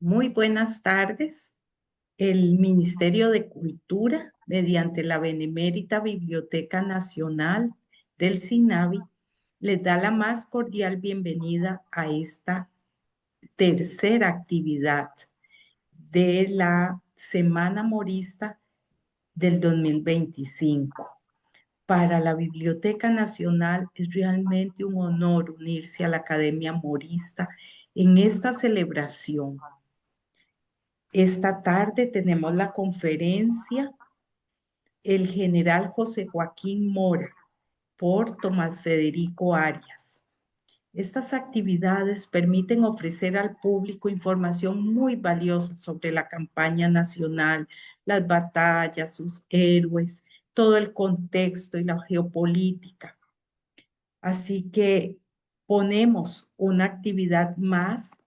Muy buenas tardes. El Ministerio de Cultura, mediante la Benemérita Biblioteca Nacional del SINAVI, les da la más cordial bienvenida a esta tercera actividad de la Semana Morista del 2025. Para la Biblioteca Nacional es realmente un honor unirse a la Academia Morista en esta celebración. Esta tarde tenemos la conferencia El general José Joaquín Mora por Tomás Federico Arias. Estas actividades permiten ofrecer al público información muy valiosa sobre la campaña nacional, las batallas, sus héroes, todo el contexto y la geopolítica. Así que ponemos una actividad más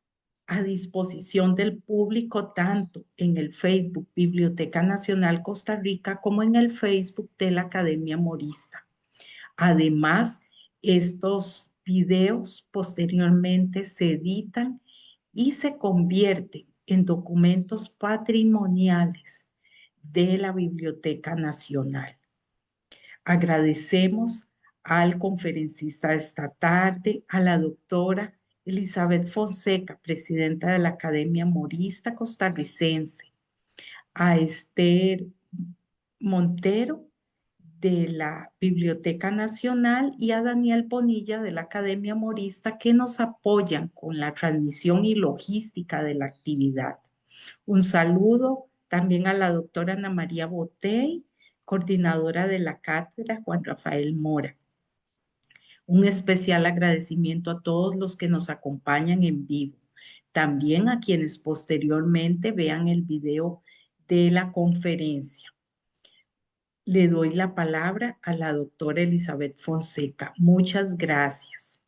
a disposición del público tanto en el Facebook Biblioteca Nacional Costa Rica como en el Facebook de la Academia Morista. Además, estos videos posteriormente se editan y se convierten en documentos patrimoniales de la Biblioteca Nacional. Agradecemos al conferencista de esta tarde, a la doctora Elizabeth Fonseca, presidenta de la Academia Morista Costarricense, a Esther Montero de la Biblioteca Nacional y a Daniel Bonilla de la Academia Morista que nos apoyan con la transmisión y logística de la actividad. Un saludo también a la doctora Ana María Botey, coordinadora de la cátedra Juan Rafael Mora. Un especial agradecimiento a todos los que nos acompañan en vivo, también a quienes posteriormente vean el video de la conferencia. Le doy la palabra a la doctora Elizabeth Fonseca. Muchas gracias.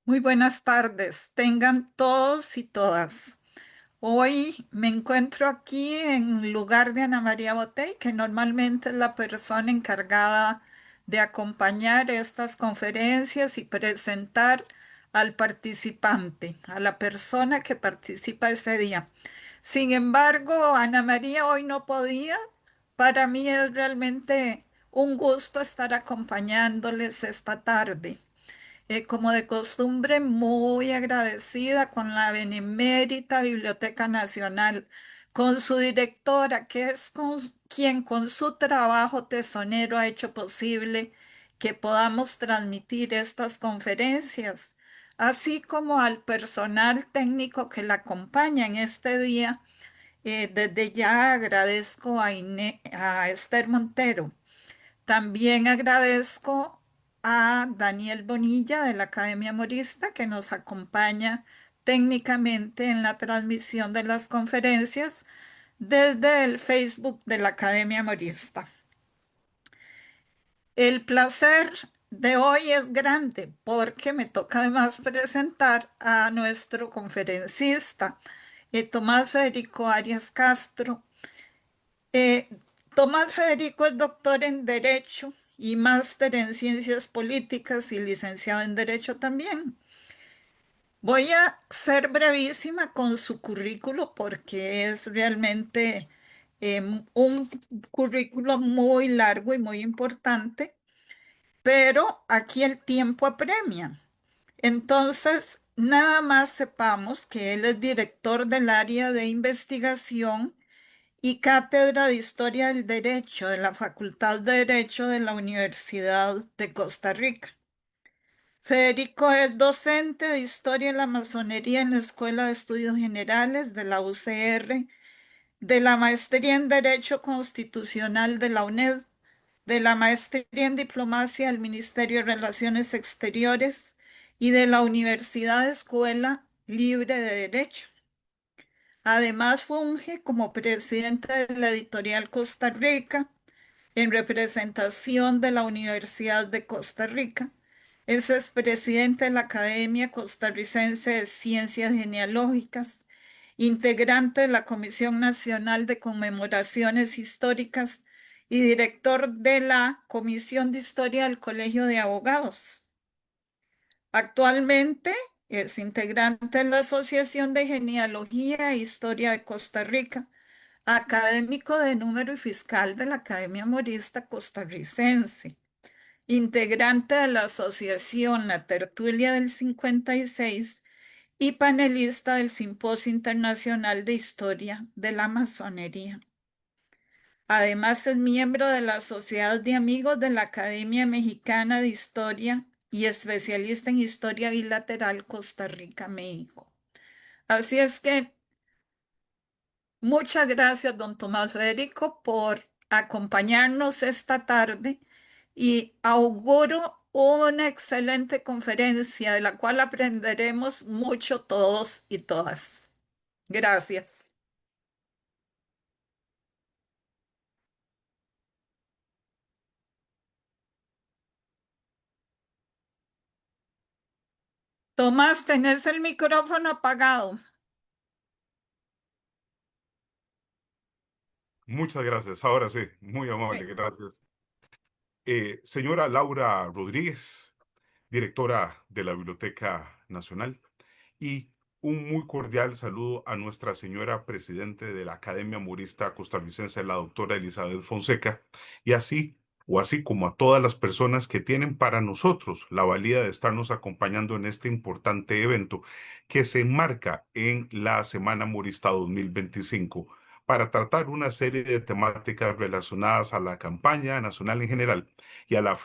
Muy buenas tardes, tengan todos y todas. Hoy me encuentro aquí en lugar de Ana María Botey, que normalmente es la persona encargada de acompañar estas conferencias y presentar al participante, a la persona que participa ese día. Sin embargo, Ana María hoy no podía. Para mí es realmente un gusto estar acompañándoles esta tarde. Como de costumbre, muy agradecida con la Benemérita Biblioteca Nacional, con su directora, que es quien con su trabajo tesonero ha hecho posible que podamos transmitir estas conferencias, así como al personal técnico que la acompaña en este día. Desde ya agradezco a Esther Montero. También agradezco a Daniel Bonilla de la Academia Morista que nos acompaña técnicamente en la transmisión de las conferencias desde el Facebook de la Academia Morista. El placer de hoy es grande porque me toca además presentar a nuestro conferencista, Tomás Federico Arias Castro. Eh, Tomás Federico es doctor en Derecho y máster en Ciencias Políticas y licenciado en Derecho también. Voy a ser brevísima con su currículo porque es realmente un currículo muy largo y muy importante, pero aquí el tiempo apremia. Entonces, nada más sepamos que él es director del área de investigación y cátedra de Historia del Derecho de la Facultad de Derecho de la Universidad de Costa Rica. Federico es docente de Historia de la Masonería en la Escuela de Estudios Generales de la UCR, de la Maestría en Derecho Constitucional de la UNED, de la Maestría en Diplomacia del Ministerio de Relaciones Exteriores y de la Universidad Escuela Libre de Derecho. Además, funge como presidente de la editorial Costa Rica en representación de la Universidad de Costa Rica. Es expresidente de la Academia Costarricense de Ciencias Genealógicas, integrante de la Comisión Nacional de Conmemoraciones Históricas y director de la Comisión de Historia del Colegio de Abogados. Actualmente Es integrante de la Asociación de Genealogía e Historia de Costa Rica, académico de número y fiscal de la Academia Morista Costarricense, integrante de la Asociación La Tertulia del 56 y panelista del Simposio Internacional de Historia de la Masonería. Además, es miembro de la Sociedad de Amigos de la Academia Mexicana de Historia y especialista en Historia Bilateral Costa Rica-México. Así es que muchas gracias, don Tomás Federico, por acompañarnos esta tarde y auguro una excelente conferencia de la cual aprenderemos mucho todos y todas. Gracias. Tomás, tenés el micrófono apagado. Muchas gracias. Ahora sí, muy amable, gracias. Señora Laura Rodríguez, directora de la Biblioteca Nacional, y un muy cordial saludo a nuestra señora presidente de la Academia Murista Costarricense, la doctora Elizabeth Fonseca, y así como a todas las personas que tienen para nosotros la valía de estarnos acompañando en este importante evento que se enmarca en la Semana Murista 2025 para tratar una serie de temáticas relacionadas a la campaña nacional en general y a la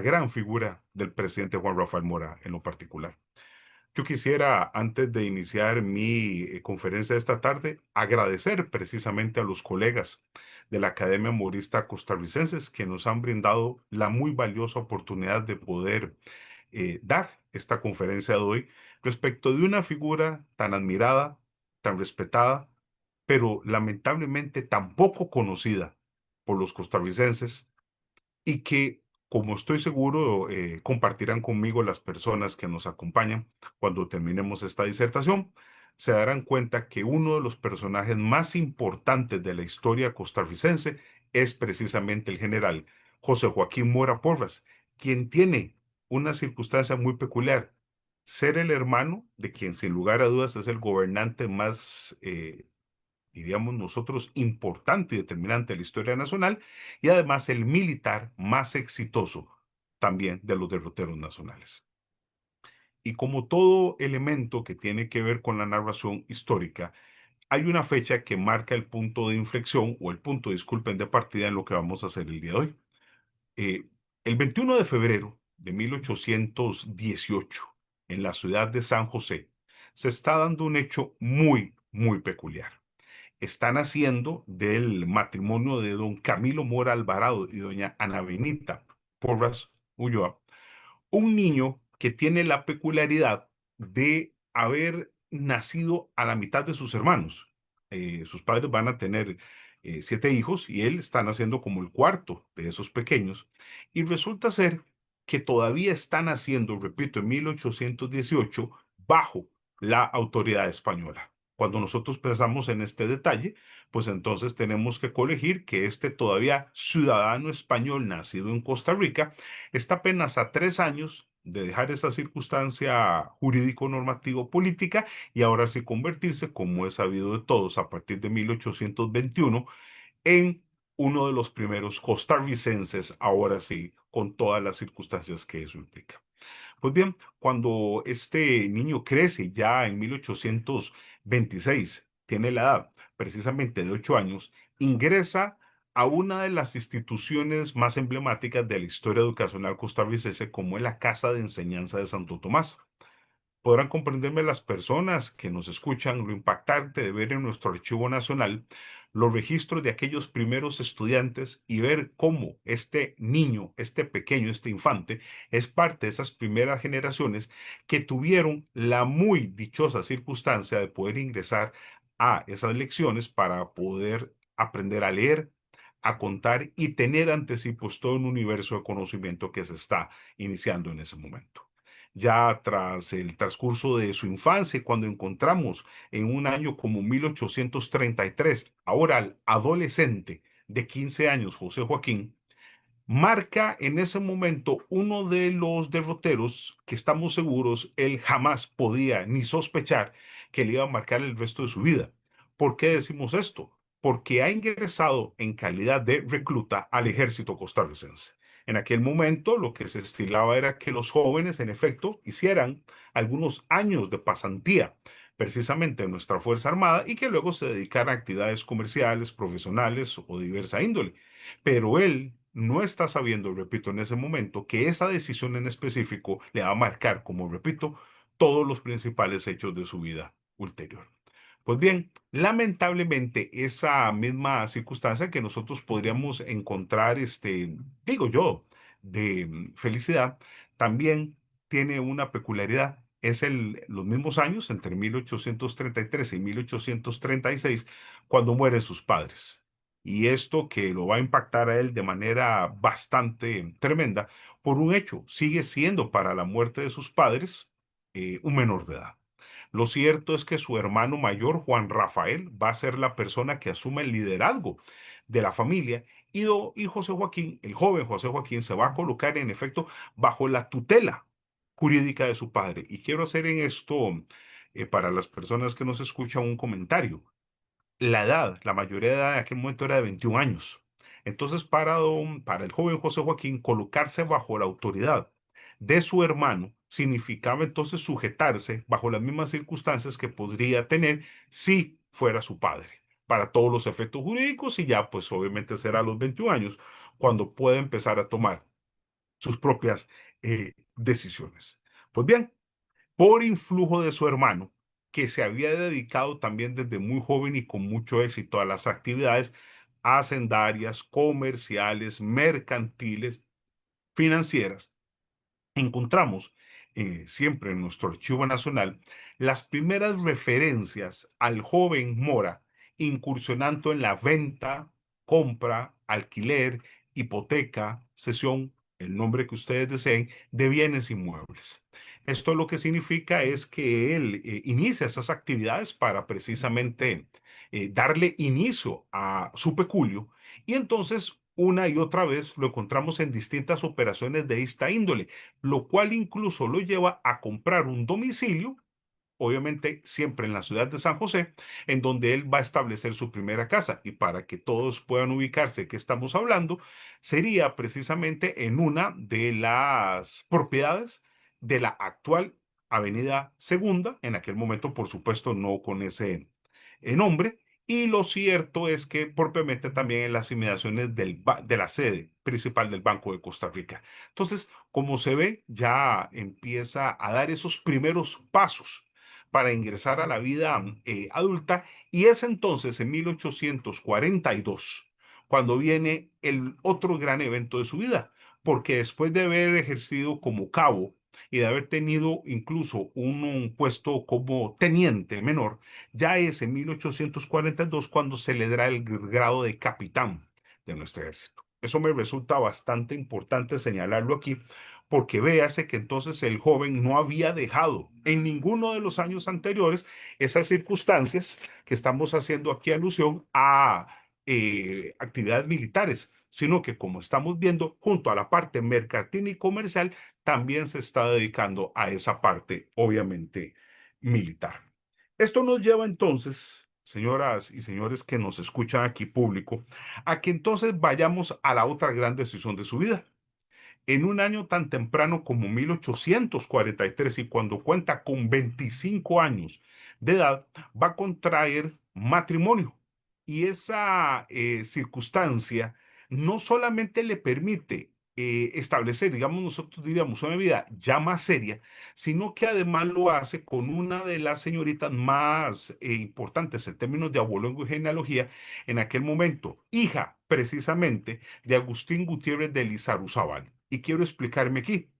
gran figura del presidente Juan Rafael Mora en lo particular. Yo quisiera, antes de iniciar mi conferencia de esta tarde, agradecer precisamente a los colegas de la Academia Morista Costarricenses que nos han brindado la muy valiosa oportunidad de poder dar esta conferencia de hoy respecto de una figura tan admirada, tan respetada, pero lamentablemente tan poco conocida por los costarricenses y que, como estoy seguro, compartirán conmigo las personas que nos acompañan cuando terminemos esta disertación, se darán cuenta que uno de los personajes más importantes de la historia costarricense es precisamente el general José Joaquín Mora Porras, quien tiene una circunstancia muy peculiar, ser el hermano de quien sin lugar a dudas es el gobernante más diríamos nosotros, importante y determinante de la historia nacional y además el militar más exitoso también de los derroteros nacionales. Y como todo elemento que tiene que ver con la narración histórica, hay una fecha que marca el punto de inflexión o el punto, disculpen, de partida en lo que vamos a hacer el día de hoy. Eh, el 21 de febrero de 1818, en la ciudad de San José, se está dando un hecho muy, muy peculiar. Está naciendo del matrimonio de don Camilo Mora Alvarado y doña Ana Benita Porras Ulloa, un niño que tiene la peculiaridad de haber nacido a la mitad de sus hermanos. Sus padres van a tener 7 hijos y él está naciendo como el cuarto de esos pequeños. Y resulta ser que todavía está naciendo, repito, en 1818 bajo la autoridad española. Cuando nosotros pensamos en este detalle, pues entonces tenemos que colegir que este todavía ciudadano español nacido en Costa Rica está apenas a 3 años de dejar esa circunstancia jurídico-normativo-política y ahora sí convertirse, como es sabido de todos, a partir de 1821, en uno de los primeros costarricenses, ahora sí, con todas las circunstancias que eso implica. Pues bien, cuando este niño crece ya en 1826, tiene la edad precisamente de 8 años, ingresa a una de las instituciones más emblemáticas de la historia educacional costarricense, como es la Casa de Enseñanza de Santo Tomás. Podrán comprenderme las personas que nos escuchan lo impactante de ver en nuestro archivo nacional los registros de aquellos primeros estudiantes y ver cómo este niño, este pequeño, este infante, es parte de esas primeras generaciones que tuvieron la muy dichosa circunstancia de poder ingresar a esas lecciones para poder aprender a leer, a contar y tener ante sí pues todo un universo de conocimiento que se está iniciando en ese momento. Ya tras el transcurso de su infancia, cuando encontramos en un año como 1833, ahora al adolescente de 15 años, José Joaquín, marca en ese momento uno de los derroteros que estamos seguros él jamás podía ni sospechar que le iba a marcar el resto de su vida. ¿Por qué decimos esto? Porque ha ingresado en calidad de recluta al ejército costarricense. En aquel momento lo que se estilaba era que los jóvenes, en efecto, hicieran algunos años de pasantía precisamente en nuestra Fuerza Armada y que luego se dedicaran a actividades comerciales, profesionales o diversa índole. Pero él no está sabiendo, repito, en ese momento, que esa decisión en específico le va a marcar, como repito, todos los principales hechos de su vida ulterior. Pues bien, lamentablemente esa misma circunstancia que nosotros podríamos encontrar, digo yo, de felicidad, también tiene una peculiaridad. Es los mismos años, entre 1833 y 1836, cuando mueren sus padres. Y esto que lo va a impactar a él de manera bastante tremenda por un hecho, sigue siendo para la muerte de sus padres un menor de edad. Lo cierto es que su hermano mayor, Juan Rafael, va a ser la persona que asume el liderazgo de la familia y José Joaquín, el joven José Joaquín, se va a colocar en efecto bajo la tutela jurídica de su padre. Y quiero hacer en esto, para las personas que nos escuchan, un comentario. La edad, la mayoría de edad en aquel momento era de 21 años. Entonces, para el joven José Joaquín, colocarse bajo la autoridad de su hermano significaba entonces sujetarse bajo las mismas circunstancias que podría tener si fuera su padre, para todos los efectos jurídicos y ya pues obviamente será a los 21 años cuando pueda empezar a tomar sus propias decisiones. Pues bien, por influjo de su hermano, que se había dedicado también desde muy joven y con mucho éxito a las actividades hacendarias, comerciales, mercantiles, financieras, encontramos siempre en nuestro archivo nacional las primeras referencias al joven Mora incursionando en la venta, compra, alquiler, hipoteca, cesión, el nombre que ustedes deseen, de bienes inmuebles. Esto lo que significa es que él inicia esas actividades para precisamente darle inicio a su peculio y entonces una y otra vez lo encontramos en distintas operaciones de esta índole, lo cual incluso lo lleva a comprar un domicilio, obviamente siempre en la ciudad de San José, en donde él va a establecer su primera casa. Y para que todos puedan ubicarse de qué estamos hablando, sería precisamente en una de las propiedades de la actual Avenida Segunda, en aquel momento, por supuesto, no con ese nombre. Y lo cierto es que propiamente también en las inmediaciones de la sede principal del Banco de Costa Rica. Entonces, como se ve, ya empieza a dar esos primeros pasos para ingresar a la vida adulta y es entonces en 1842 cuando viene el otro gran evento de su vida, porque después de haber ejercido como cabo y de haber tenido incluso un puesto como teniente menor, ya es en 1842 cuando se le da el grado de capitán de nuestro ejército. Eso me resulta bastante importante señalarlo aquí, porque véase que entonces el joven no había dejado en ninguno de los años anteriores esas circunstancias que estamos haciendo aquí alusión a actividades militares, sino que como estamos viendo, junto a la parte mercantil y comercial, también se está dedicando a esa parte, obviamente, militar. Esto nos lleva entonces, señoras y señores que nos escuchan aquí público, a que entonces vayamos a la otra gran decisión de su vida. En un año tan temprano como 1843 y cuando cuenta con 25 años de edad, va a contraer matrimonio. Y esa circunstancia no solamente le permite establecer, digamos, nosotros diríamos una vida ya más seria, sino que además lo hace con una de las señoritas más importantes en términos de abuelo y genealogía en aquel momento, hija precisamente de Agustín Gutiérrez de Lizarzábal. Y quiero explicarme aquí.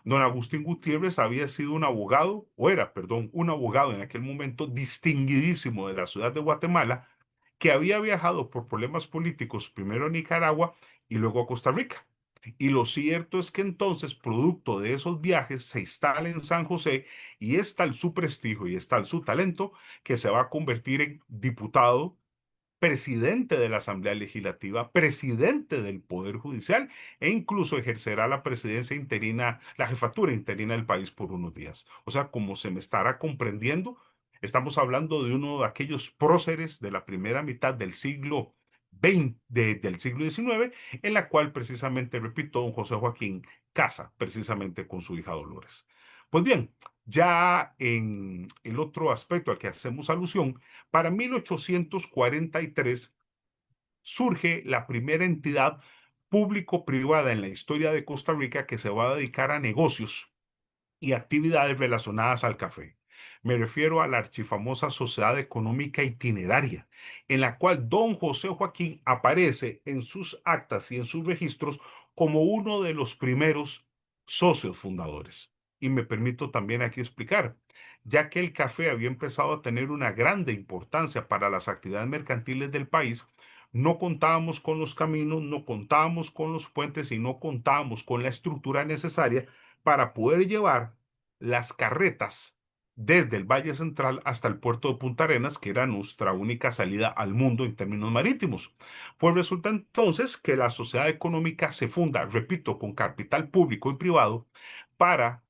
Don Agustín Gutiérrez había sido un abogado, o era, perdón, un abogado en aquel momento distinguidísimo de la ciudad de Guatemala, que había viajado por problemas políticos primero a Nicaragua y luego a Costa Rica. Y lo cierto es que entonces, producto de esos viajes, se instala en San José y es tal su prestigio y es tal su talento que se va a convertir en diputado presidente de la Asamblea Legislativa, presidente del Poder Judicial e incluso ejercerá la presidencia interina, la jefatura interina del país por unos días. O sea, como se me estará comprendiendo, estamos hablando de uno de aquellos próceres de la primera mitad del siglo XX, del siglo XIX, en la cual precisamente, repito, don José Joaquín casa precisamente con su hija Dolores. Pues bien, ya en el otro aspecto al que hacemos alusión, para 1843 surge la primera entidad público-privada en la historia de Costa Rica que se va a dedicar a negocios y actividades relacionadas al café. Me refiero a la archifamosa Sociedad Económica Itineraria, en la cual don José Joaquín aparece en sus actas y en sus registros como uno de los primeros socios fundadores. Y me permito también aquí explicar, ya que el café había empezado a tener una grande importancia para las actividades mercantiles del país, no contábamos con los caminos, no contábamos con los puentes y no contábamos con la estructura necesaria para poder llevar las carretas desde el Valle Central hasta el puerto de Punta Arenas, que era nuestra única salida al mundo en términos marítimos. Pues resulta entonces que la sociedad económica se funda, repito, con capital público y privado para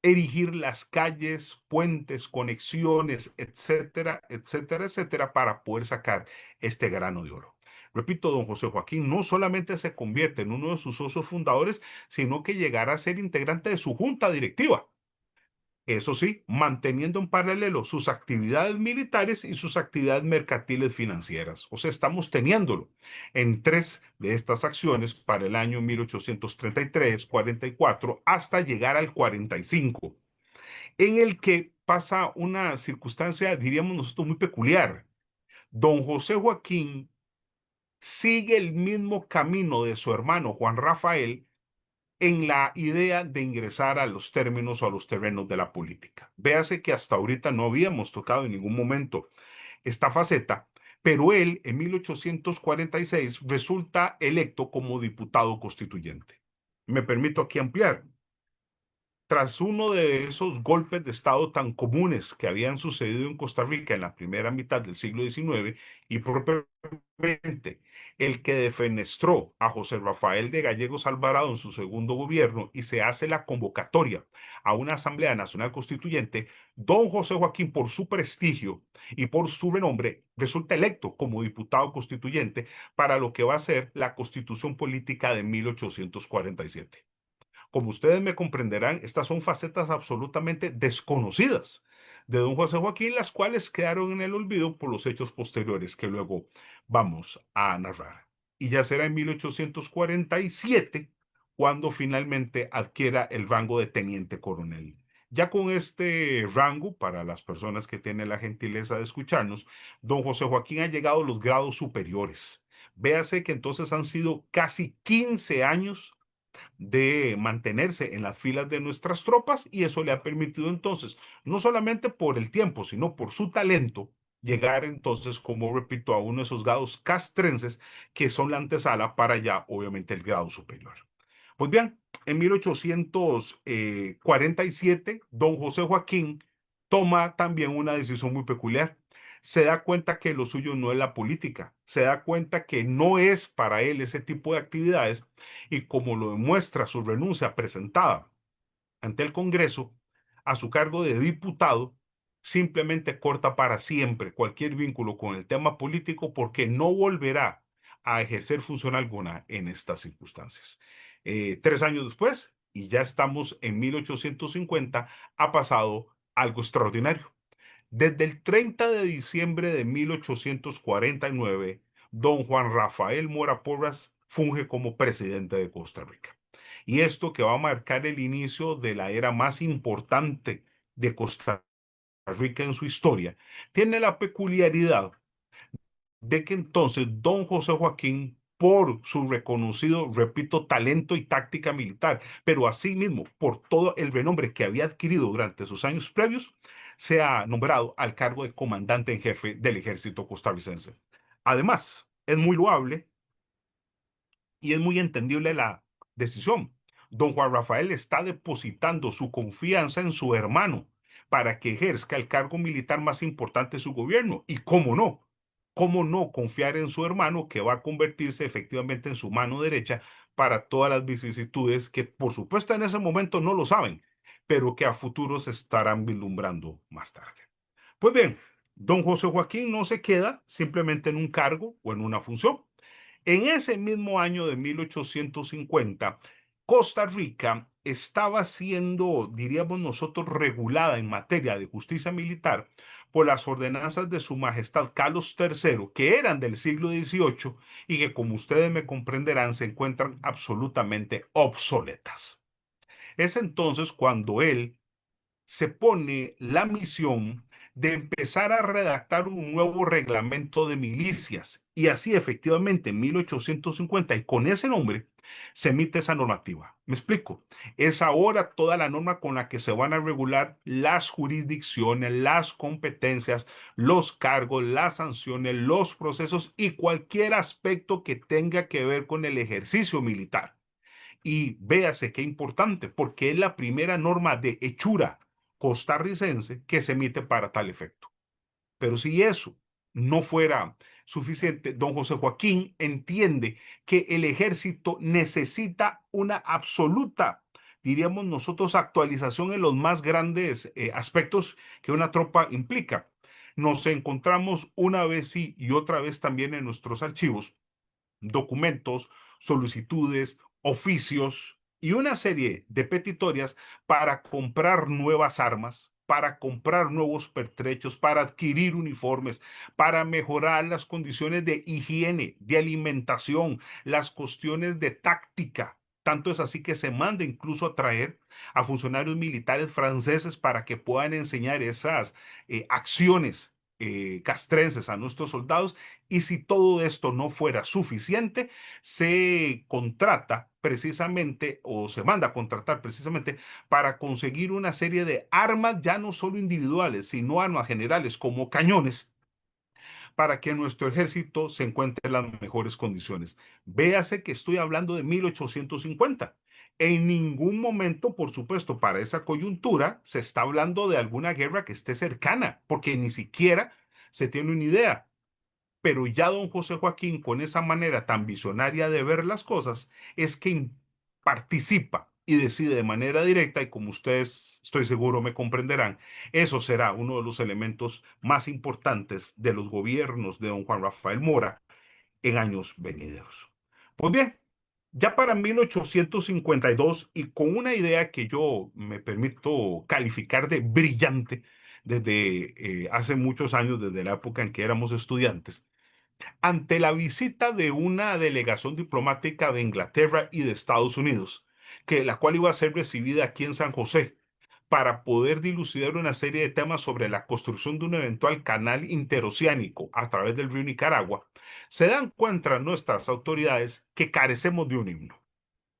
erigir las calles, puentes, conexiones, etcétera, etcétera, etcétera, para poder sacar este grano de oro. Repito, don José Joaquín no solamente se convierte en uno de sus socios fundadores, sino que llegará a ser integrante de su junta directiva. Eso sí, manteniendo en paralelo sus actividades militares y sus actividades mercantiles financieras. O sea, estamos teniéndolo en tres de estas acciones para el año 1833, 44, hasta llegar al 45, en el que pasa una circunstancia, diríamos nosotros, muy peculiar. Don José Joaquín sigue el mismo camino de su hermano Juan Rafael en la idea de ingresar a los términos o a los terrenos de la política. Véase que hasta ahorita no habíamos tocado en ningún momento esta faceta, pero él en 1846 resulta electo como diputado constituyente. Me permito aquí ampliar. Tras uno de esos golpes de Estado tan comunes que habían sucedido en Costa Rica en la primera mitad del siglo XIX y propiamente el que defenestró a José Rafael de Gallegos Alvarado en su segundo gobierno y se hace la convocatoria a una Asamblea Nacional Constituyente, don José Joaquín, por su prestigio y por su renombre, resulta electo como diputado constituyente para lo que va a ser la Constitución Política de 1847. Como ustedes me comprenderán, estas son facetas absolutamente desconocidas de don José Joaquín, las cuales quedaron en el olvido por los hechos posteriores que luego vamos a narrar. Y ya será en 1847 cuando finalmente adquiera el rango de teniente coronel. Ya con este rango, para las personas que tienen la gentileza de escucharnos, don José Joaquín ha llegado a los grados superiores. Véase que entonces han sido casi 15 años de mantenerse en las filas de nuestras tropas y eso le ha permitido entonces, no solamente por el tiempo, sino por su talento, llegar entonces, como repito, a uno de esos grados castrenses que son la antesala para ya, obviamente, el grado superior. Pues bien, en 1847, don José Joaquín toma también una decisión muy peculiar. Se da cuenta que lo suyo no es la política, se da cuenta que no es para él ese tipo de actividades y como lo demuestra su renuncia presentada ante el Congreso a su cargo de diputado, simplemente corta para siempre cualquier vínculo con el tema político porque no volverá a ejercer función alguna en estas circunstancias. 3 años después, y ya estamos en 1850, ha pasado algo extraordinario. Desde el 30 de diciembre de 1849, don Juan Rafael Mora Porras funge como presidente de Costa Rica. Y esto que va a marcar el inicio de la era más importante de Costa Rica en su historia, tiene la peculiaridad de que entonces don José Joaquín, por su reconocido, repito, talento y táctica militar, pero asimismo por todo el renombre que había adquirido durante sus años previos, se ha nombrado al cargo de comandante en jefe del ejército costarricense. Además, es muy loable y es muy entendible la decisión. Don Juan Rafael está depositando su confianza en su hermano para que ejerza el cargo militar más importante de su gobierno. Y cómo no, ¿Cómo no confiar en su hermano que va a convertirse efectivamente en su mano derecha para todas las vicisitudes que por supuesto en ese momento no lo saben, pero que a futuro se estarán vislumbrando más tarde? Pues bien, don José Joaquín no se queda simplemente en un cargo o en una función. En ese mismo año de 1850, Costa Rica estaba siendo, diríamos nosotros, regulada en materia de justicia militar por las ordenanzas de Su Majestad Carlos III, que eran del siglo XVIII y que, como ustedes me comprenderán, se encuentran absolutamente obsoletas. Es entonces cuando él se pone la misión de empezar a redactar un nuevo reglamento de milicias. Y así efectivamente en 1850 y con ese nombre se emite esa normativa. Me explico. Es ahora toda la norma con la que se van a regular las jurisdicciones, las competencias, los cargos, las sanciones, los procesos y cualquier aspecto que tenga que ver con el ejercicio militar. Y véase qué importante, porque es la primera norma de hechura costarricense que se emite para tal efecto. Pero si eso no fuera suficiente, don José Joaquín entiende que el ejército necesita una absoluta, diríamos nosotros, actualización en los más grandes aspectos que una tropa implica. Nos encontramos una vez sí y otra vez también en nuestros archivos documentos, solicitudes, oficios y una serie de petitorias para comprar nuevas armas, para comprar nuevos pertrechos, para adquirir uniformes, para mejorar las condiciones de higiene, de alimentación, las cuestiones de táctica. Tanto es así que se manda incluso a traer a funcionarios militares franceses para que puedan enseñar esas acciones castrenses a nuestros soldados. Y si todo esto no fuera suficiente, se contrata precisamente o se manda a contratar precisamente para conseguir una serie de armas ya no solo individuales, sino armas generales como cañones para que nuestro ejército se encuentre en las mejores condiciones. Véase que estoy hablando de 1850. En ningún momento, por supuesto, para esa coyuntura se está hablando de alguna guerra que esté cercana, porque ni siquiera se tiene una idea. Pero ya don José Joaquín, con esa manera tan visionaria de ver las cosas, es que participa y decide de manera directa, y como ustedes estoy seguro me comprenderán, eso será uno de los elementos más importantes de los gobiernos de don Juan Rafael Mora en años venideros. Pues bien, ya para 1852 y con una idea que yo me permito calificar de brillante desde hace muchos años, desde la época en que éramos estudiantes, ante la visita de una delegación diplomática de Inglaterra y de Estados Unidos, la cual iba a ser recibida aquí en San José para poder dilucidar una serie de temas sobre la construcción de un eventual canal interoceánico a través del río Nicaragua, se dan cuenta nuestras autoridades que carecemos de un himno.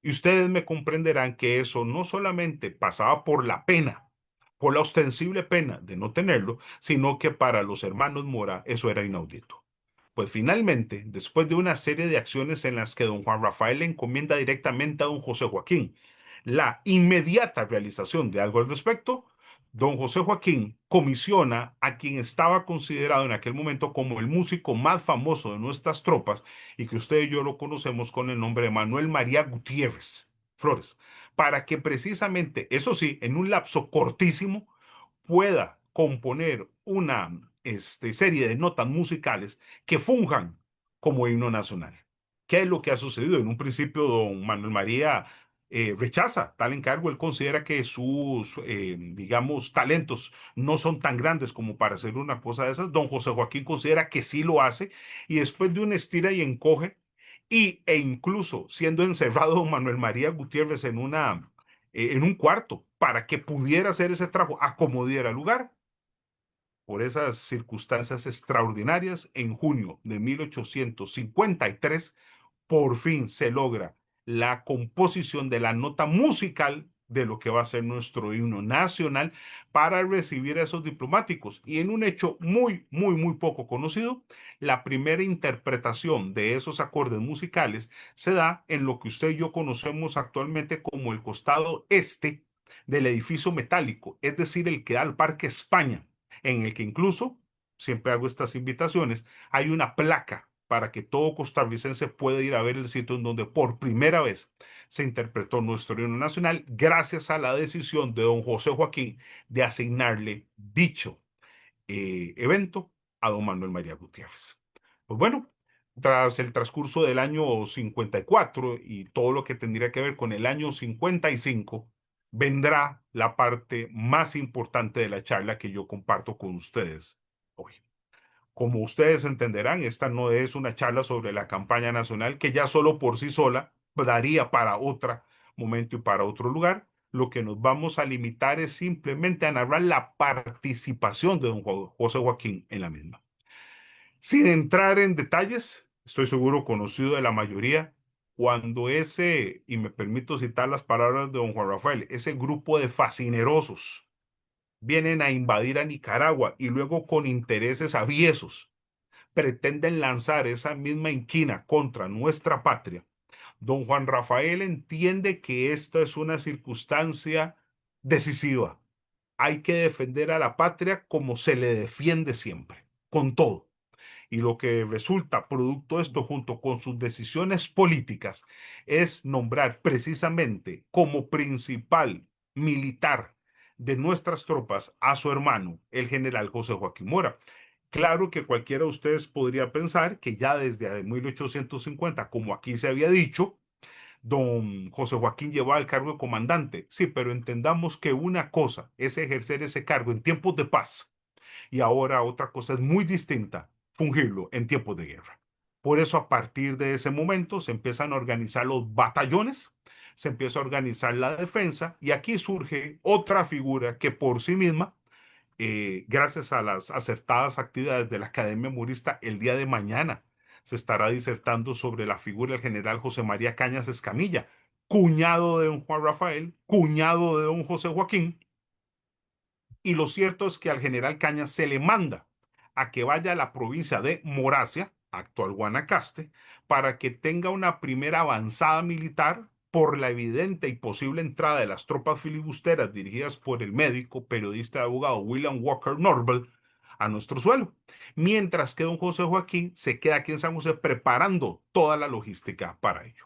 Y ustedes me comprenderán que eso no solamente pasaba por la pena, por la ostensible pena de no tenerlo, sino que para los hermanos Mora eso era inaudito. Pues finalmente, después de una serie de acciones en las que don Juan Rafael le encomienda directamente a don José Joaquín la inmediata realización de algo al respecto, don José Joaquín comisiona a quien estaba considerado en aquel momento como el músico más famoso de nuestras tropas y que usted y yo lo conocemos con el nombre de Manuel María Gutiérrez Flores, para que precisamente, eso sí, en un lapso cortísimo, pueda componer una serie de notas musicales que funjan como himno nacional. ¿Qué es lo que ha sucedido? En un principio, don Manuel María rechaza tal encargo. Él considera que sus, digamos, talentos no son tan grandes como para hacer una cosa de esas. Don José Joaquín considera que sí lo hace y después de un estira y encoge e incluso siendo encerrado don Manuel María Gutiérrez en un cuarto para que pudiera hacer ese trabajo a como diera lugar. Por esas circunstancias extraordinarias, en junio de 1853, por fin se logra la composición de la nota musical de lo que va a ser nuestro himno nacional para recibir a esos diplomáticos. Y en un hecho muy, muy, muy poco conocido, la primera interpretación de esos acordes musicales se da en lo que usted y yo conocemos actualmente como el costado este del edificio metálico, es decir, el que da al Parque España, en el que incluso siempre hago estas invitaciones, hay una placa para que todo costarricense pueda ir a ver el sitio en donde por primera vez se interpretó nuestro himno nacional gracias a la decisión de don José Joaquín de asignarle dicho evento a don Manuel María Gutiérrez. Pues bueno, tras el transcurso del año 54 y todo lo que tendría que ver con el año 55, vendrá la parte más importante de la charla que yo comparto con ustedes hoy. Como ustedes entenderán, esta no es una charla sobre la campaña nacional que ya solo por sí sola daría para otro momento y para otro lugar. Lo que nos vamos a limitar es simplemente a narrar la participación de don José Joaquín en la misma. Sin entrar en detalles, estoy seguro conocido de la mayoría, cuando ese, y me permito citar las palabras de don Juan Rafael, ese grupo de fascinerosos vienen a invadir a Nicaragua y luego con intereses aviesos pretenden lanzar esa misma inquina contra nuestra patria, don Juan Rafael entiende que esta es una circunstancia decisiva. Hay que defender a la patria como se le defiende siempre, con todo. Y lo que resulta producto de esto, junto con sus decisiones políticas, es nombrar precisamente como principal militar de nuestras tropas a su hermano, el general José Joaquín Mora. Claro que cualquiera de ustedes podría pensar que ya desde 1850, como aquí se había dicho, don José Joaquín llevaba el cargo de comandante. Sí, pero entendamos que una cosa es ejercer ese cargo en tiempos de paz y ahora otra cosa es muy distinta, fungirlo en tiempos de guerra. Por eso a partir de ese momento se empiezan a organizar los batallones, se empieza a organizar la defensa y aquí surge otra figura que por sí misma gracias a las acertadas actividades de la Academia Murista, el día de mañana se estará disertando sobre la figura del general José María Cañas Escamilla, cuñado de don Juan Rafael, cuñado de don José Joaquín, y lo cierto es que al general Cañas se le manda a que vaya a la provincia de Moracia, actual Guanacaste, para que tenga una primera avanzada militar por la evidente y posible entrada de las tropas filibusteras dirigidas por el médico, periodista y abogado William Walker Norval a nuestro suelo, mientras que don José Joaquín se queda aquí en San José preparando toda la logística para ello.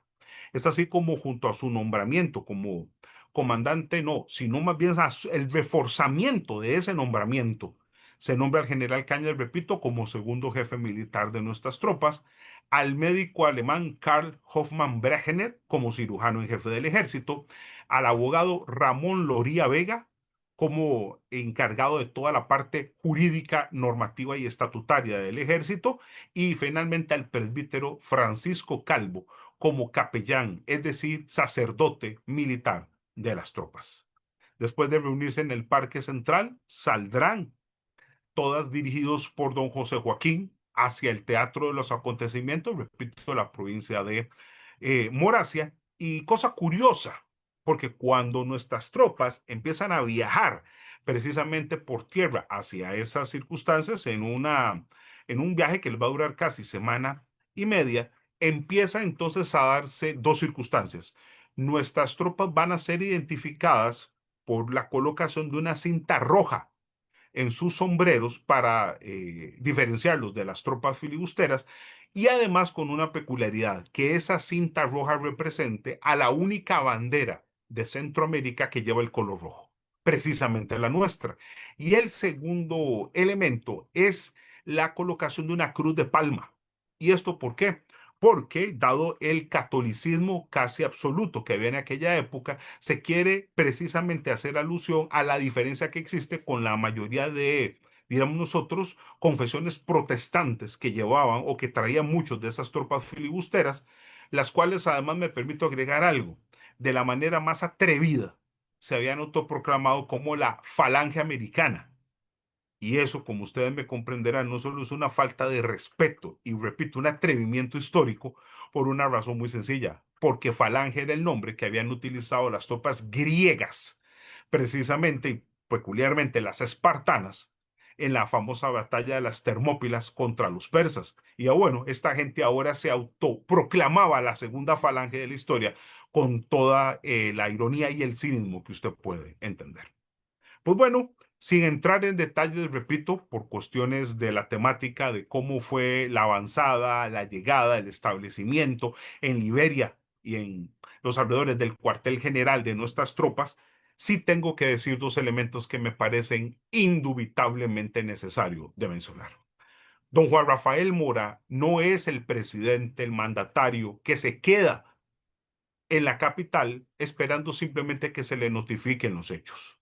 Es así como junto a su nombramiento como comandante, no, sino más bien el reforzamiento de ese nombramiento. Se nombra al general Cañas, repito, como segundo jefe militar de nuestras tropas, al médico alemán Karl Hoffmann Bregener como cirujano en jefe del ejército, al abogado Ramón Loría Vega como encargado de toda la parte jurídica, normativa y estatutaria del ejército, y finalmente al presbítero Francisco Calvo como capellán, es decir, sacerdote militar de las tropas. Después de reunirse en el Parque Central, saldrán, todas dirigidos por don José Joaquín, hacia el Teatro de los Acontecimientos, repito, la provincia de Moracia. Y cosa curiosa, porque cuando nuestras tropas empiezan a viajar precisamente por tierra hacia esas circunstancias, en un viaje que les va a durar casi semana y media, empieza entonces a darse dos circunstancias. Nuestras tropas van a ser identificadas por la colocación de una cinta roja en sus sombreros para diferenciarlos de las tropas filibusteras y además con una peculiaridad, que esa cinta roja represente a la única bandera de Centroamérica que lleva el color rojo, precisamente la nuestra. Y el segundo elemento es la colocación de una cruz de palma. ¿Y esto por qué? Porque, dado el catolicismo casi absoluto que había en aquella época, se quiere precisamente hacer alusión a la diferencia que existe con la mayoría de, digamos nosotros, confesiones protestantes que llevaban o que traían muchos de esas tropas filibusteras, las cuales además me permito agregar algo, de la manera más atrevida, se habían autoproclamado como la falange americana. Y eso, como ustedes me comprenderán, no solo es una falta de respeto y, repito, un atrevimiento histórico por una razón muy sencilla, porque Falange era el nombre que habían utilizado las tropas griegas, precisamente y peculiarmente las espartanas, en la famosa batalla de las Termópilas contra los persas. Y bueno, esta gente ahora se autoproclamaba la segunda falange de la historia con toda la ironía y el cinismo que usted puede entender. Pues bueno, Sin entrar en detalles, repito, por cuestiones de la temática de cómo fue la avanzada, la llegada, el establecimiento en Liberia y en los alrededores del cuartel general de nuestras tropas, sí tengo que decir dos elementos que me parecen indubitablemente necesarios de mencionar. Don Juan Rafael Mora no es el presidente, el mandatario que se queda en la capital esperando simplemente que se le notifiquen los hechos.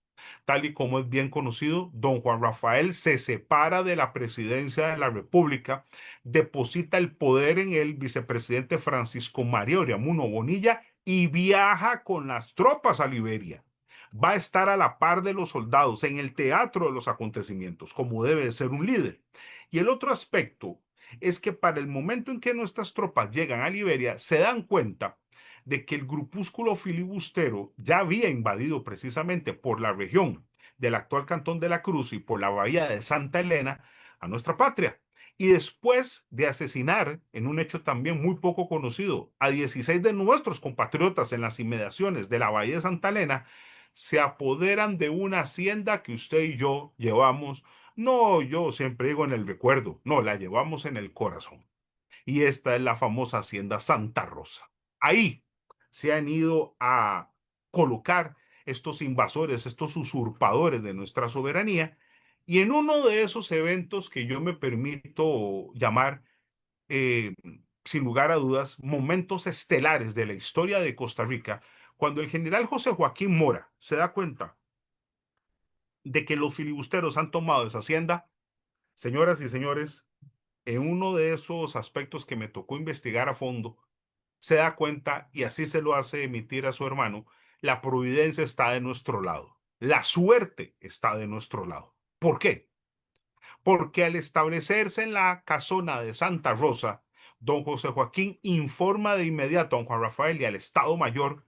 Tal y como es bien conocido, don Juan Rafael se separa de la presidencia de la República, deposita el poder en el vicepresidente Francisco María Oriamuno Bonilla y viaja con las tropas a Liberia. Va a estar a la par de los soldados en el teatro de los acontecimientos, como debe de ser un líder. Y el otro aspecto es que para el momento en que nuestras tropas llegan a Liberia, se dan cuenta de que el grupúsculo filibustero ya había invadido precisamente por la región del actual Cantón de la Cruz y por la bahía de Santa Elena a nuestra patria. Y después de asesinar, en un hecho también muy poco conocido, a 16 de nuestros compatriotas en las inmediaciones de la bahía de Santa Elena, se apoderan de una hacienda que usted y yo llevamos, no, yo siempre digo en el recuerdo, no, la llevamos en el corazón. Y esta es la famosa hacienda Santa Rosa. Ahí se han ido a colocar estos invasores, estos usurpadores de nuestra soberanía. Y en uno de esos eventos que yo me permito llamar, eh, sin lugar a dudas, momentos estelares de la historia de Costa Rica, cuando el general José Joaquín Mora se da cuenta de que los filibusteros han tomado esa hacienda, señoras y señores, en uno de esos aspectos que me tocó investigar a fondo, se da cuenta y así se lo hace emitir a su hermano, la providencia está de nuestro lado, la suerte está de nuestro lado. ¿Por qué? Porque al establecerse en la casona de Santa Rosa, don José Joaquín informa de inmediato a don Juan Rafael y al Estado Mayor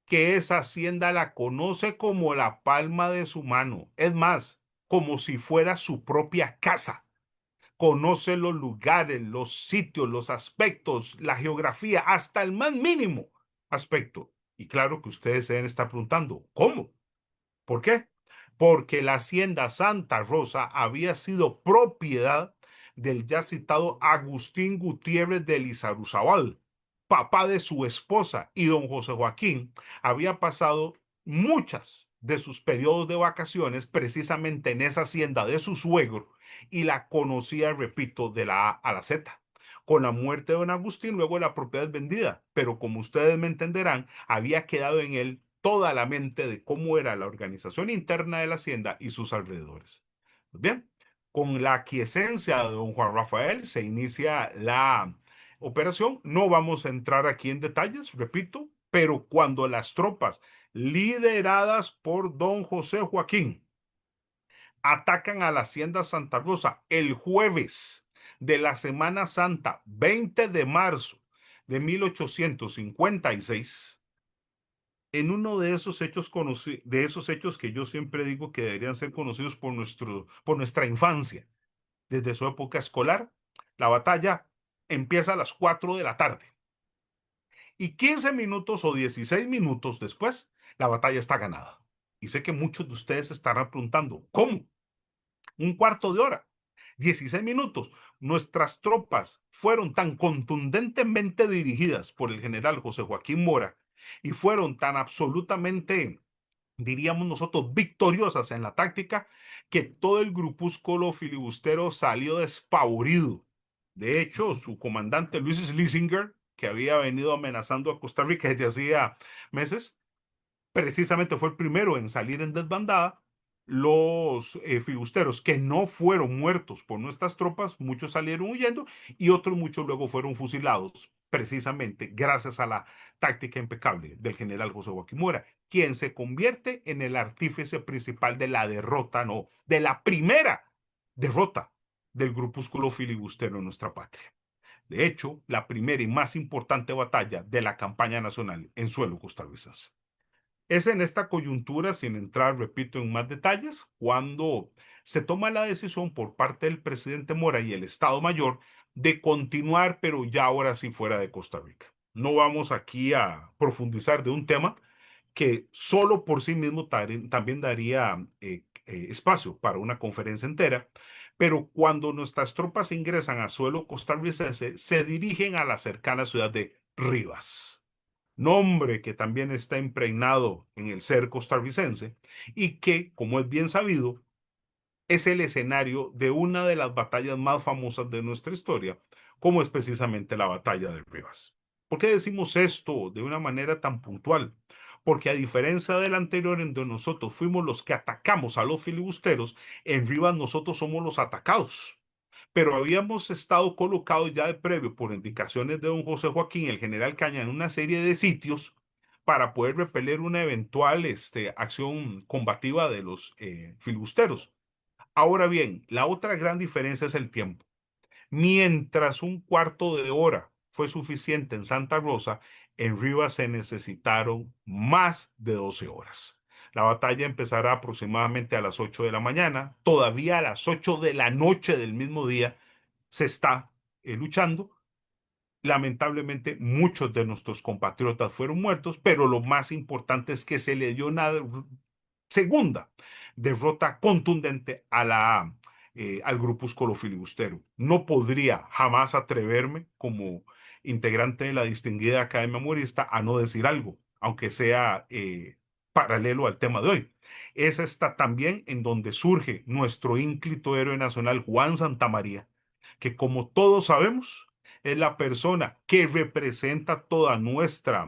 que esa hacienda la conoce como la palma de su mano, es más, como si fuera su propia casa. Conoce los lugares, los sitios, los aspectos, la geografía, hasta el más mínimo aspecto. Y claro que ustedes se deben estar preguntando, ¿cómo? ¿Por qué? Porque la hacienda Santa Rosa había sido propiedad del ya citado Agustín Gutiérrez de Lizaruzabal, papá de su esposa, y don José Joaquín había pasado muchas de sus periodos de vacaciones precisamente en esa hacienda de su suegro y la conocía, repito, de la A a la Z. Con la muerte de don Agustín, luego la propiedad es vendida, pero como ustedes me entenderán, había quedado en él toda la mente de cómo era la organización interna de la hacienda y sus alrededores. Bien, con la aquiescencia de don Juan Rafael se inicia la operación. No vamos a entrar aquí en detalles, repito, pero cuando las tropas lideradas por don José Joaquín atacan a la hacienda Santa Rosa el jueves de la Semana Santa, 20 de marzo de 1856, en uno de esos hechos de esos hechos que yo siempre digo que deberían ser conocidos por nuestra infancia, desde su época escolar, la batalla empieza a las 4 de la tarde y 15 minutos o 16 minutos después, la batalla está ganada. Y sé que muchos de ustedes estarán preguntando, ¿cómo? Un cuarto de hora, 16 minutos. Nuestras tropas fueron tan contundentemente dirigidas por el general José Joaquín Mora y fueron tan absolutamente, diríamos nosotros, victoriosas en la táctica, que todo el grupúsculo filibustero salió despavorido. De hecho, su comandante Luis Schlesinger, que había venido amenazando a Costa Rica desde hacía meses, precisamente fue el primero en salir en desbandada. Los filibusteros que no fueron muertos por nuestras tropas, muchos salieron huyendo y otros muchos luego fueron fusilados, precisamente gracias a la táctica impecable del general José Joaquín Mora, quien se convierte en el artífice principal de la derrota, no, de la primera derrota del grupúsculo filibustero en nuestra patria. De hecho, la primera y más importante batalla de la campaña nacional en suelo costarricense. Es en esta coyuntura, sin entrar, repito, en más detalles, cuando se toma la decisión por parte del presidente Mora y el Estado Mayor de continuar, pero ya ahora sí fuera de Costa Rica. No vamos aquí a profundizar de un tema que solo por sí mismo también daría espacio para una conferencia entera, pero cuando nuestras tropas ingresan a suelo costarricense, se dirigen a la cercana ciudad de Rivas, nombre que también está impregnado en el ser costarricense y que, como es bien sabido, es el escenario de una de las batallas más famosas de nuestra historia, como es precisamente la batalla de Rivas. ¿Por qué decimos esto de una manera tan puntual? Porque a diferencia del anterior, en donde nosotros fuimos los que atacamos a los filibusteros, en Rivas nosotros somos los atacados. Pero habíamos estado colocados ya de previo por indicaciones de don José Joaquín, el general Caña, en una serie de sitios para poder repeler una eventual acción combativa de los filibusteros. Ahora bien, la otra gran diferencia es el tiempo. Mientras un cuarto de hora fue suficiente en Santa Rosa, en Rivas se necesitaron más de 12 horas. La batalla empezará aproximadamente a las 8 de la mañana. Todavía a las 8 de la noche del mismo día se está luchando. Lamentablemente, muchos de nuestros compatriotas fueron muertos, pero lo más importante es que se le dio una segunda derrota contundente al grupúsculo filibustero. No podría jamás atreverme, como integrante de la distinguida Academia Murista, a no decir algo, aunque sea paralelo al tema de hoy. Es esta también en donde surge nuestro ínclito héroe nacional Juan Santamaría, que como todos sabemos, es la persona que representa toda nuestra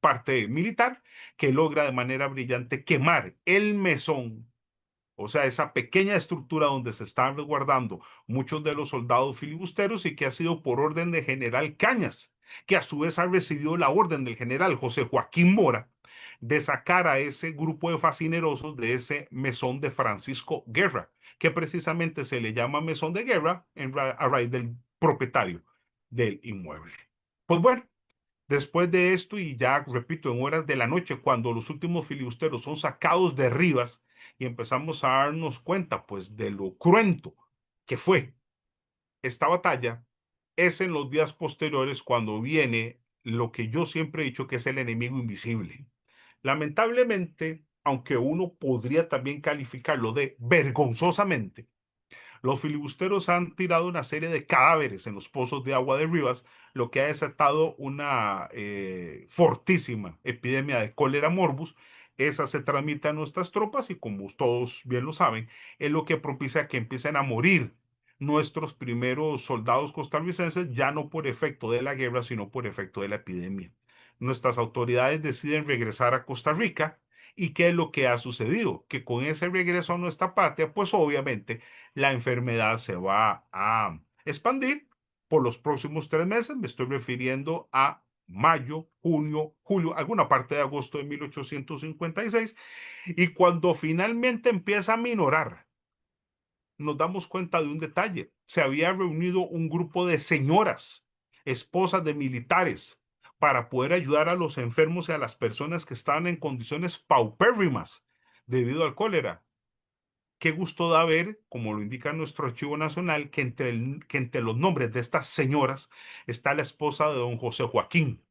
parte militar, que logra de manera brillante quemar el mesón, o sea, esa pequeña estructura donde se están resguardando muchos de los soldados filibusteros y que ha sido por orden de general Cañas, que a su vez ha recibido la orden del general José Joaquín Mora de sacar a ese grupo de fascinerosos de ese mesón de Francisco Guerra, que precisamente se le llama mesón de guerra a raíz del propietario del inmueble. Pues bueno, después de esto, y ya repito, en horas de la noche, cuando los últimos filibusteros son sacados de Rivas y empezamos a darnos cuenta, pues, de lo cruento que fue esta batalla, es en los días posteriores cuando viene lo que yo siempre he dicho que es el enemigo invisible. Lamentablemente, aunque uno podría también calificarlo de vergonzosamente, los filibusteros han tirado una serie de cadáveres en los pozos de agua de Rivas, lo que ha desatado una fortísima epidemia de cólera morbus. Esa se transmite a nuestras tropas y, como todos bien lo saben, es lo que propicia que empiecen a morir nuestros primeros soldados costarricenses, ya no por efecto de la guerra, sino por efecto de la epidemia. Nuestras autoridades deciden regresar a Costa Rica. ¿Y qué es lo que ha sucedido? Que con ese regreso a nuestra patria, pues obviamente la enfermedad se va a expandir por los próximos 3 meses. Me estoy refiriendo a mayo, junio, julio, alguna parte de agosto de 1856. Y cuando finalmente empieza a minorar, nos damos cuenta de un detalle. Se había reunido un grupo de señoras, esposas de militares, para poder ayudar a los enfermos y a las personas que estaban en condiciones paupérrimas debido al cólera. Qué gusto da ver, como lo indica nuestro Archivo Nacional, que entre los nombres de estas señoras está la esposa de don José Joaquín,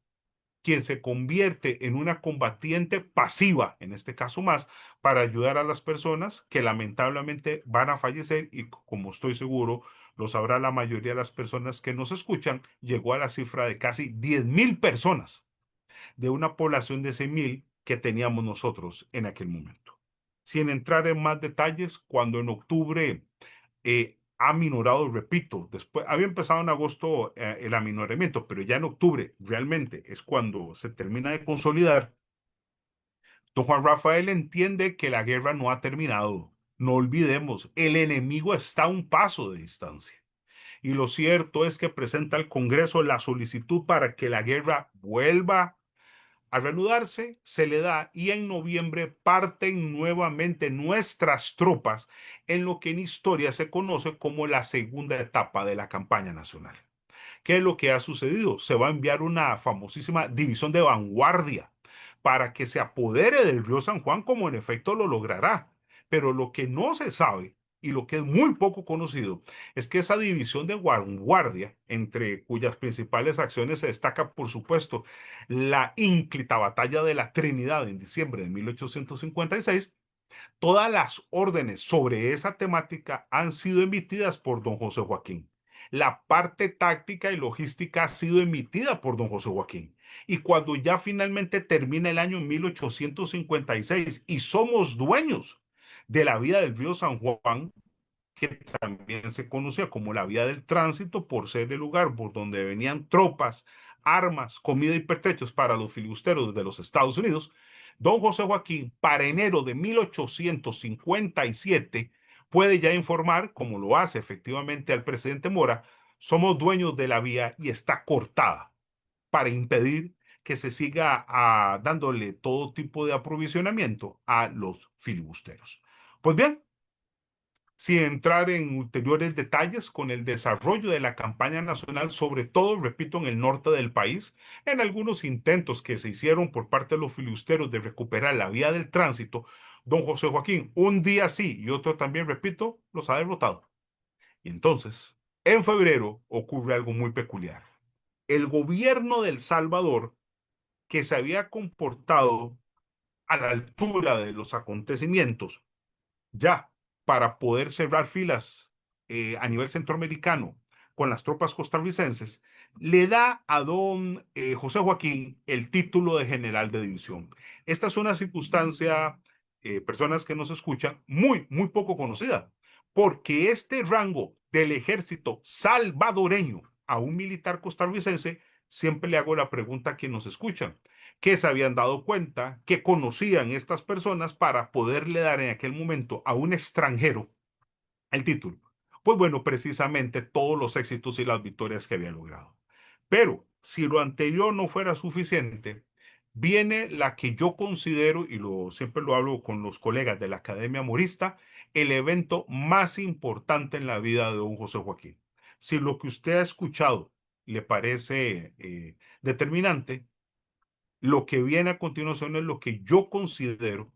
quien se convierte en una combatiente pasiva, en este caso más, para ayudar a las personas que lamentablemente van a fallecer y, como estoy seguro, lo sabrá la mayoría de las personas que nos escuchan, llegó a la cifra de casi 10.000 personas de una población de 100.000 que teníamos nosotros en aquel momento. Sin entrar en más detalles, cuando en octubre ha minorado, repito, después había empezado en agosto el aminoramiento, pero ya en octubre realmente es cuando se termina de consolidar. Don Juan Rafael entiende que la guerra no ha terminado. No olvidemos, el enemigo está a un paso de distancia. Y lo cierto es que presenta al Congreso la solicitud para que la guerra vuelva a reanudarse, se le da, y en noviembre parten nuevamente nuestras tropas en lo que en historia se conoce como la segunda etapa de la campaña nacional. ¿Qué es lo que ha sucedido? Se va a enviar una famosísima división de vanguardia para que se apodere del río San Juan, como en efecto lo logrará. Pero lo que no se sabe y lo que es muy poco conocido es que esa división de vanguardia, entre cuyas principales acciones se destaca, por supuesto, la ínclita batalla de la Trinidad en diciembre de 1856, todas las órdenes sobre esa temática han sido emitidas por don José Joaquín. La parte táctica y logística ha sido emitida por don José Joaquín. Y cuando ya finalmente termina el año 1856 y somos dueños de la vía del río San Juan, que también se conocía como la vía del tránsito por ser el lugar por donde venían tropas, armas, comida y pertrechos para los filibusteros de los Estados Unidos, don José Joaquín, para enero de 1857, puede ya informar, como lo hace efectivamente al presidente Mora, somos dueños de la vía y está cortada para impedir que se siga dándole todo tipo de aprovisionamiento a los filibusteros. Pues bien, sin entrar en ulteriores detalles con el desarrollo de la campaña nacional, sobre todo, repito, en el norte del país, en algunos intentos que se hicieron por parte de los filibusteros de recuperar la vía del tránsito, don José Joaquín, un día sí y otro también, repito, los ha derrotado. Y entonces, en febrero ocurre algo muy peculiar. El gobierno de El Salvador, que se había comportado a la altura de los acontecimientos, ya para poder cerrar filas a nivel centroamericano con las tropas costarricenses, le da a don José Joaquín el título de general de división. Esta es una circunstancia, personas que nos escuchan, muy, muy poco conocida, porque este rango del ejército salvadoreño a un militar costarricense, siempre le hago la pregunta a quienes nos escuchan, que se habían dado cuenta, que conocían estas personas para poderle dar en aquel momento a un extranjero el título. Pues bueno, precisamente todos los éxitos y las victorias que había logrado. Pero si lo anterior no fuera suficiente, viene la que yo considero, y siempre lo hablo con los colegas de la Academia Morista, el evento más importante en la vida de don José Joaquín. Si lo que usted ha escuchado le parece determinante, lo que viene a continuación es lo que yo considero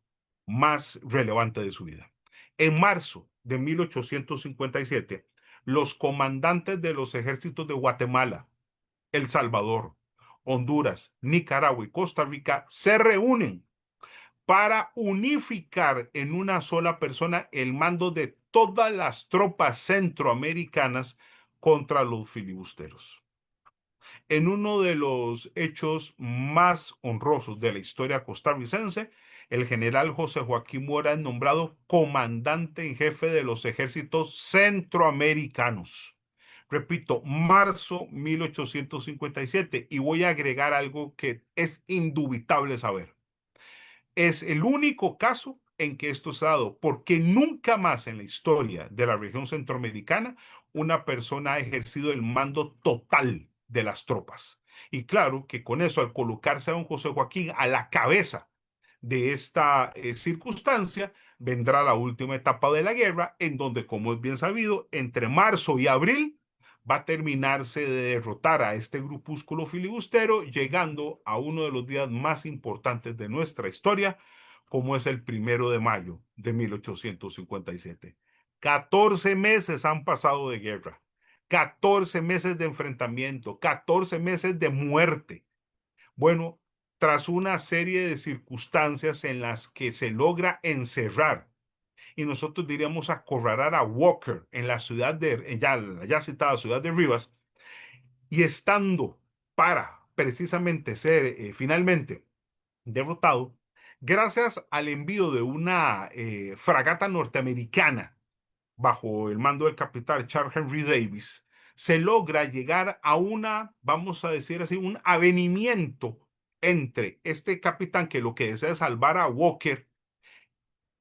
más relevante de su vida. En marzo de 1857, los comandantes de los ejércitos de Guatemala, El Salvador, Honduras, Nicaragua y Costa Rica se reúnen para unificar en una sola persona el mando de todas las tropas centroamericanas contra los filibusteros. En uno de los hechos más honrosos de la historia costarricense, el general José Joaquín Mora es nombrado comandante en jefe de los ejércitos centroamericanos. Repito, marzo 1857, y voy a agregar algo que es indubitable saber. Es el único caso en que esto se ha dado, porque nunca más en la historia de la región centroamericana una persona ha ejercido el mando total de las tropas. Y claro que con eso, al colocarse a don José Joaquín a la cabeza de esta circunstancia, vendrá la última etapa de la guerra, en donde, como es bien sabido, entre marzo y abril va a terminarse de derrotar a este grupúsculo filibustero, llegando a uno de los días más importantes de nuestra historia, como es el 1 de mayo de 1857. 14 meses han pasado de guerra, 14 meses de enfrentamiento, 14 meses de muerte. Bueno, tras una serie de circunstancias en las que se logra encerrar, y nosotros diríamos acorralar a Walker en la ciudad de, ya citada ciudad de Rivas, y estando para precisamente ser finalmente derrotado, gracias al envío de una fragata norteamericana bajo el mando del capitán Charles Henry Davis, se logra llegar a una, vamos a decir así, un avenimiento entre este capitán que lo que desea es salvar a Walker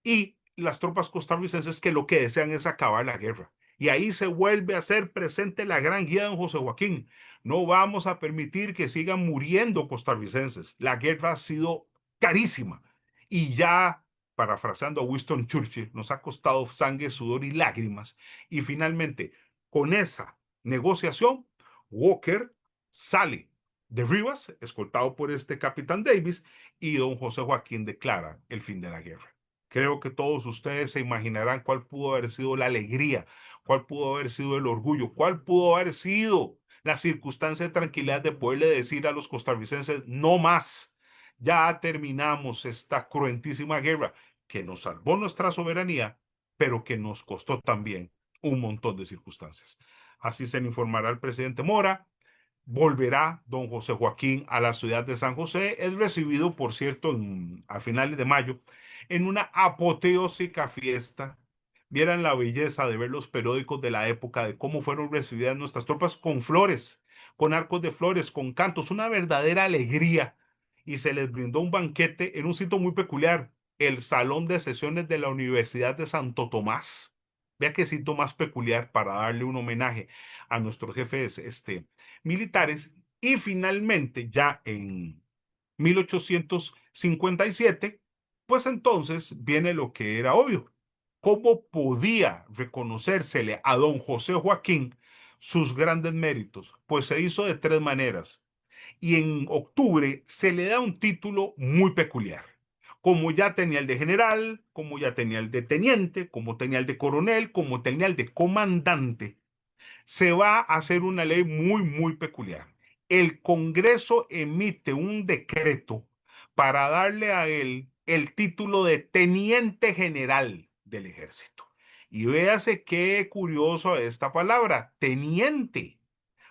y las tropas costarricenses que lo que desean es acabar la guerra. Y ahí se vuelve a hacer presente la gran guía de don José Joaquín. No vamos a permitir que sigan muriendo costarricenses. La guerra ha sido carísima. Y ya, parafraseando a Winston Churchill, nos ha costado sangre, sudor y lágrimas. Y finalmente, con esa negociación, Walker sale de Rivas, escoltado por este capitán Davis, y don José Joaquín declara el fin de la guerra. Creo que todos ustedes se imaginarán cuál pudo haber sido la alegría, cuál pudo haber sido el orgullo, cuál pudo haber sido la circunstancia de tranquilidad de poderle decir a los costarricenses, no más, ya terminamos esta cruentísima guerra que nos salvó nuestra soberanía, pero que nos costó también un montón de circunstancias. Así se le informará al presidente Mora. Volverá don José Joaquín a la ciudad de San José. Es recibido, por cierto, a finales de mayo, en una apoteósica fiesta. Vieran la belleza de ver los periódicos de la época, de cómo fueron recibidas nuestras tropas con flores, con arcos de flores, con cantos, una verdadera alegría. Y se les brindó un banquete en un sitio muy peculiar, el Salón de Sesiones de la Universidad de Santo Tomás. Vea qué sitio más peculiar para darle un homenaje a nuestros jefes militares. Y finalmente, ya en 1857, pues entonces viene lo que era obvio. ¿Cómo podía reconocérsele a don José Joaquín sus grandes méritos? Pues se hizo de tres maneras. Y en octubre se le da un título muy peculiar. Como ya tenía el de general, como ya tenía el de teniente, como tenía el de coronel, como tenía el de comandante, se va a hacer una ley muy, muy peculiar. El Congreso emite un decreto para darle a él el título de teniente general del ejército. Y véase qué curioso esta palabra, teniente.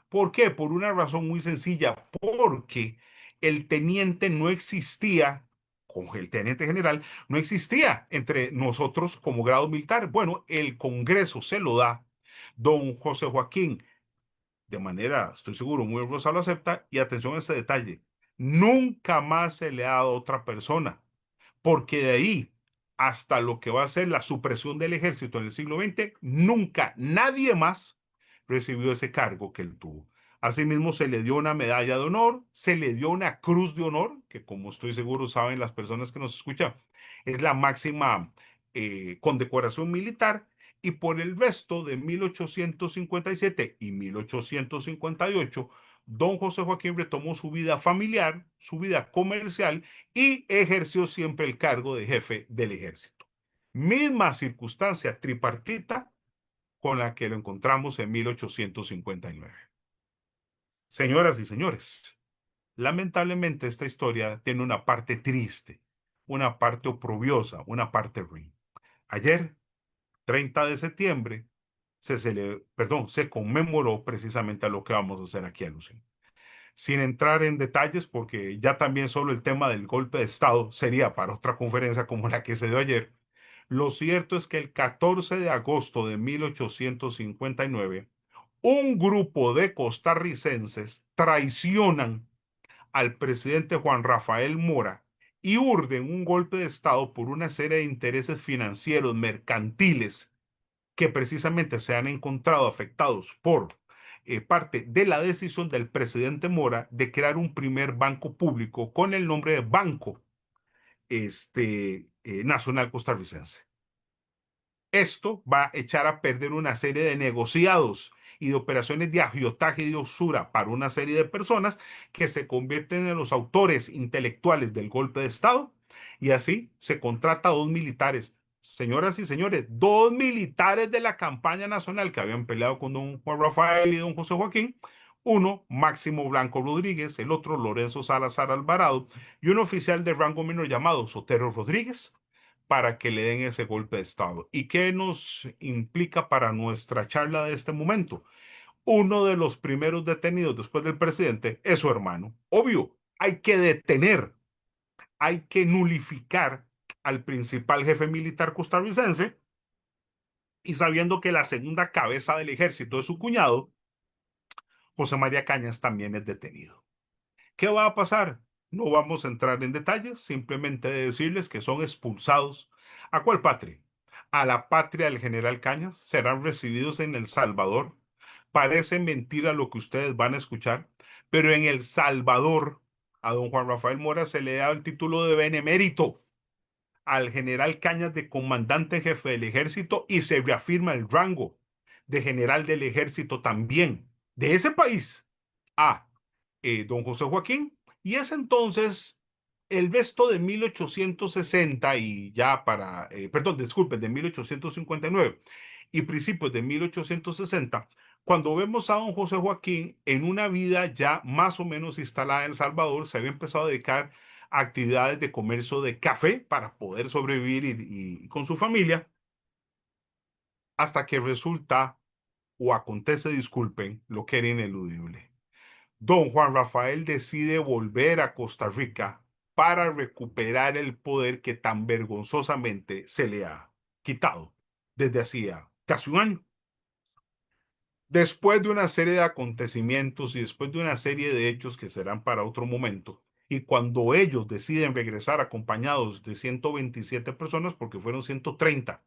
¿Por qué? Por una razón muy sencilla, porque el teniente no existía, con el teniente general, no existía entre nosotros como grado militar. Bueno, el Congreso se lo da. Don José Joaquín, de manera, estoy seguro, muy honrosa lo acepta. Y atención a este detalle, nunca más se le ha dado a otra persona, porque de ahí hasta lo que va a ser la supresión del ejército en el siglo XX, nunca nadie más recibió ese cargo que él tuvo. Asimismo, se le dio una medalla de honor, se le dio una cruz de honor, que como estoy seguro saben las personas que nos escuchan, es la máxima condecoración militar. Y por el resto de 1857 y 1858, don José Joaquín retomó su vida familiar, su vida comercial, y ejerció siempre el cargo de jefe del ejército. Misma circunstancia tripartita con la que lo encontramos en 1859. Señoras y señores, lamentablemente esta historia tiene una parte triste, una parte oprobiosa, una parte ruin. Ayer, 30 de septiembre, se conmemoró precisamente a lo que vamos a hacer aquí alusión. Sin entrar en detalles, porque ya también solo el tema del golpe de Estado sería para otra conferencia como la que se dio ayer. Lo cierto es que el 14 de agosto de 1859, un grupo de costarricenses traicionan al presidente Juan Rafael Mora y urden un golpe de Estado por una serie de intereses financieros, mercantiles, que precisamente se han encontrado afectados por parte de la decisión del presidente Mora de crear un primer banco público con el nombre de Banco Nacional Costarricense. Esto va a echar a perder una serie de negociados y de operaciones de agiotaje y de usura para una serie de personas que se convierten en los autores intelectuales del golpe de Estado, y así se contrata a dos militares. Señoras y señores, dos militares de la campaña nacional que habían peleado con don Juan Rafael y don José Joaquín, uno Máximo Blanco Rodríguez, el otro Lorenzo Salazar Alvarado, y un oficial de rango menor llamado Sotero Rodríguez, para que le den ese golpe de Estado. ¿Y qué nos implica para nuestra charla de este momento? Uno de los primeros detenidos después del presidente es su hermano. Obvio, hay que detener, hay que nulificar al principal jefe militar costarricense, y sabiendo que la segunda cabeza del ejército es su cuñado, José María Cañas, también es detenido. ¿Qué va a pasar? No vamos a entrar en detalles, simplemente decirles que son expulsados. ¿A cuál patria? A la patria del general Cañas. Serán recibidos en El Salvador. Parece mentira lo que ustedes van a escuchar, pero en El Salvador a don Juan Rafael Mora se le da el título de benemérito al general Cañas de comandante en jefe del ejército, y se reafirma el rango de general del ejército también de ese país a don José Joaquín. Y es entonces El resto de 1860 y ya para, perdón, disculpen, de 1859 y principios de 1860, cuando vemos a don José Joaquín en una vida ya más o menos instalada en El Salvador, se había empezado a dedicar a actividades de comercio de café para poder sobrevivir y con su familia, hasta que resulta o acontece, disculpen, lo que era ineludible. Don Juan Rafael decide volver a Costa Rica para recuperar el poder que tan vergonzosamente se le ha quitado desde hacía casi un año. Después de una serie de acontecimientos y después de una serie de hechos que serán para otro momento, y cuando ellos deciden regresar acompañados de 127 personas, porque fueron 130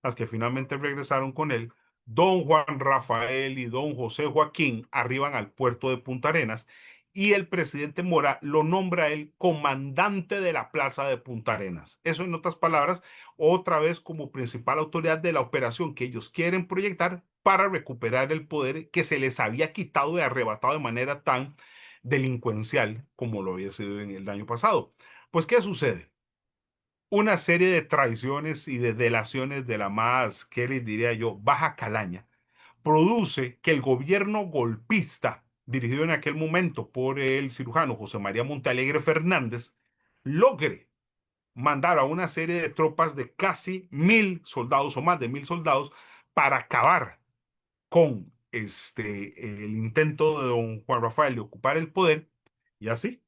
las que finalmente regresaron con él, don Juan Rafael y don José Joaquín arriban al puerto de Punta Arenas y el presidente Mora lo nombra a él comandante de la plaza de Punta Arenas. Eso, en otras palabras, otra vez como principal autoridad de la operación que ellos quieren proyectar para recuperar el poder que se les había quitado y arrebatado de manera tan delincuencial como lo había sido en el año pasado. Pues, ¿qué sucede? Una serie de traiciones y de delaciones de la más, ¿qué les diría yo?, baja calaña, produce que el gobierno golpista, dirigido en aquel momento por el cirujano José María Montealegre Fernández, logre mandar a una serie de tropas de casi 1.000 soldados o más de 1.000 soldados para acabar con el intento de don Juan Rafael de ocupar el poder. Y así,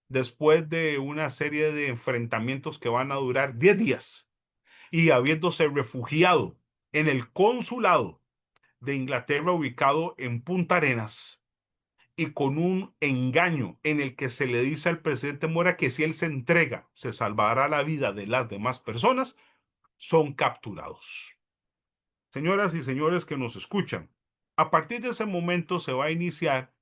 después de una serie de enfrentamientos que van a durar 10 días y habiéndose refugiado en el consulado de Inglaterra ubicado en Punta Arenas y con un engaño en el que se le dice al presidente Mora que si él se entrega se salvará la vida de las demás personas, son capturados. Señoras y señores que nos escuchan, a partir de ese momento se va a iniciar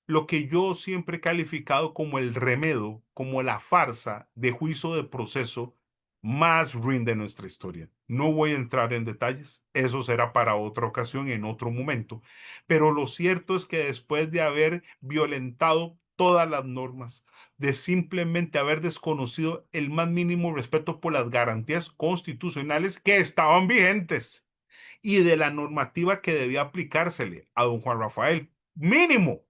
lo que yo siempre he calificado como el remedo, como la farsa de juicio de proceso más ruin de nuestra historia. No voy a entrar en detalles, eso será para otra ocasión, en otro momento, pero lo cierto es que después de haber violentado todas las normas, de simplemente haber desconocido el más mínimo respeto por las garantías constitucionales que estaban vigentes y de la normativa que debía aplicársele a don Juan Rafael, mínimo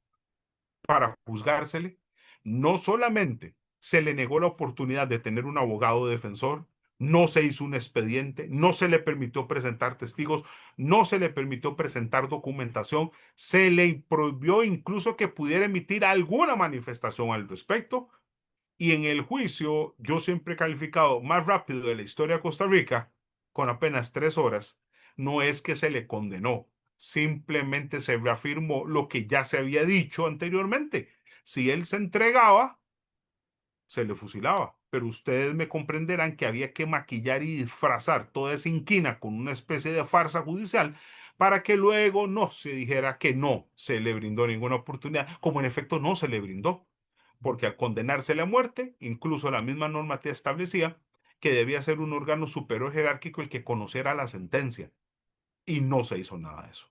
para juzgársele, no solamente se le negó la oportunidad de tener un abogado defensor, no se hizo un expediente, no se le permitió presentar testigos, no se le permitió presentar documentación, se le prohibió incluso que pudiera emitir alguna manifestación al respecto. Y en el juicio, yo siempre he calificado más rápido de la historia de Costa Rica, con apenas 3 horas, no es que se le condenó, simplemente se reafirmó lo que ya se había dicho anteriormente. Si él se entregaba, se le fusilaba. Pero ustedes me comprenderán que había que maquillar y disfrazar toda esa inquina con una especie de farsa judicial para que luego no se dijera que no se le brindó ninguna oportunidad, como en efecto no se le brindó, porque al condenársele a muerte, incluso la misma normativa establecía que debía ser un órgano superior jerárquico el que conociera la sentencia, y no se hizo nada de eso.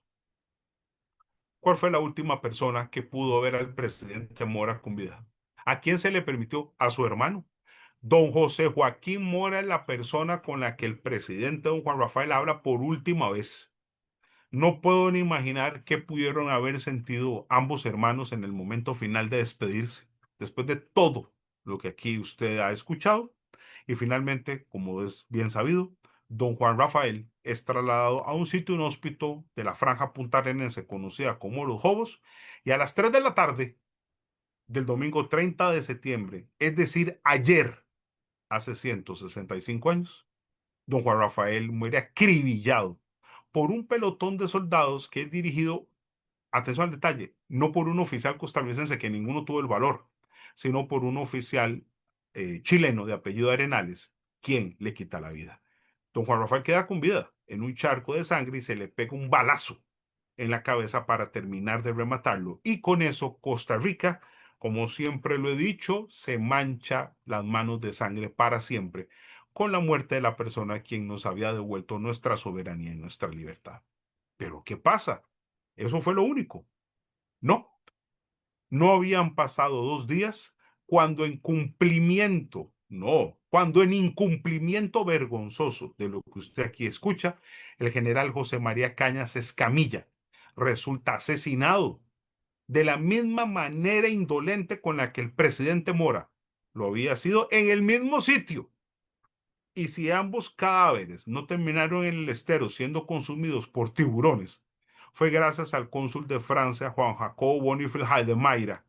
¿Cuál fue la última persona que pudo ver al presidente Mora con vida? ¿A quién se le permitió? A su hermano. Don José Joaquín Mora es la persona con la que el presidente don Juan Rafael habla por última vez. No puedo ni imaginar qué pudieron haber sentido ambos hermanos en el momento final de despedirse, después de todo lo que aquí usted ha escuchado. Y finalmente, como es bien sabido, don Juan Rafael es trasladado a un sitio inhóspito de la franja puntarenense conocida como Los Jobos, y a las 3 de la tarde del domingo 30 de septiembre, es decir, ayer, hace 165 años, don Juan Rafael muere acribillado por un pelotón de soldados que es dirigido, atención al detalle, no por un oficial costarricense que ninguno tuvo el valor, sino por un oficial chileno de apellido Arenales, quien le quita la vida. Don Juan Rafael queda con vida en un charco de sangre y se le pega un balazo en la cabeza para terminar de rematarlo. Y con eso Costa Rica, como siempre lo he dicho, se mancha las manos de sangre para siempre con la muerte de la persona a quien nos había devuelto nuestra soberanía y nuestra libertad. Pero ¿qué pasa? ¿Eso fue lo único? No, no habían pasado 2 días cuando en cumplimiento, no, cuando en incumplimiento vergonzoso de lo que usted aquí escucha, el general José María Cañas Escamilla resulta asesinado de la misma manera indolente con la que el presidente Mora lo había sido en el mismo sitio. Y si ambos cadáveres no terminaron en el estero siendo consumidos por tiburones, fue gracias al cónsul de Francia, Juan Jacobo Boniface Heidemayra,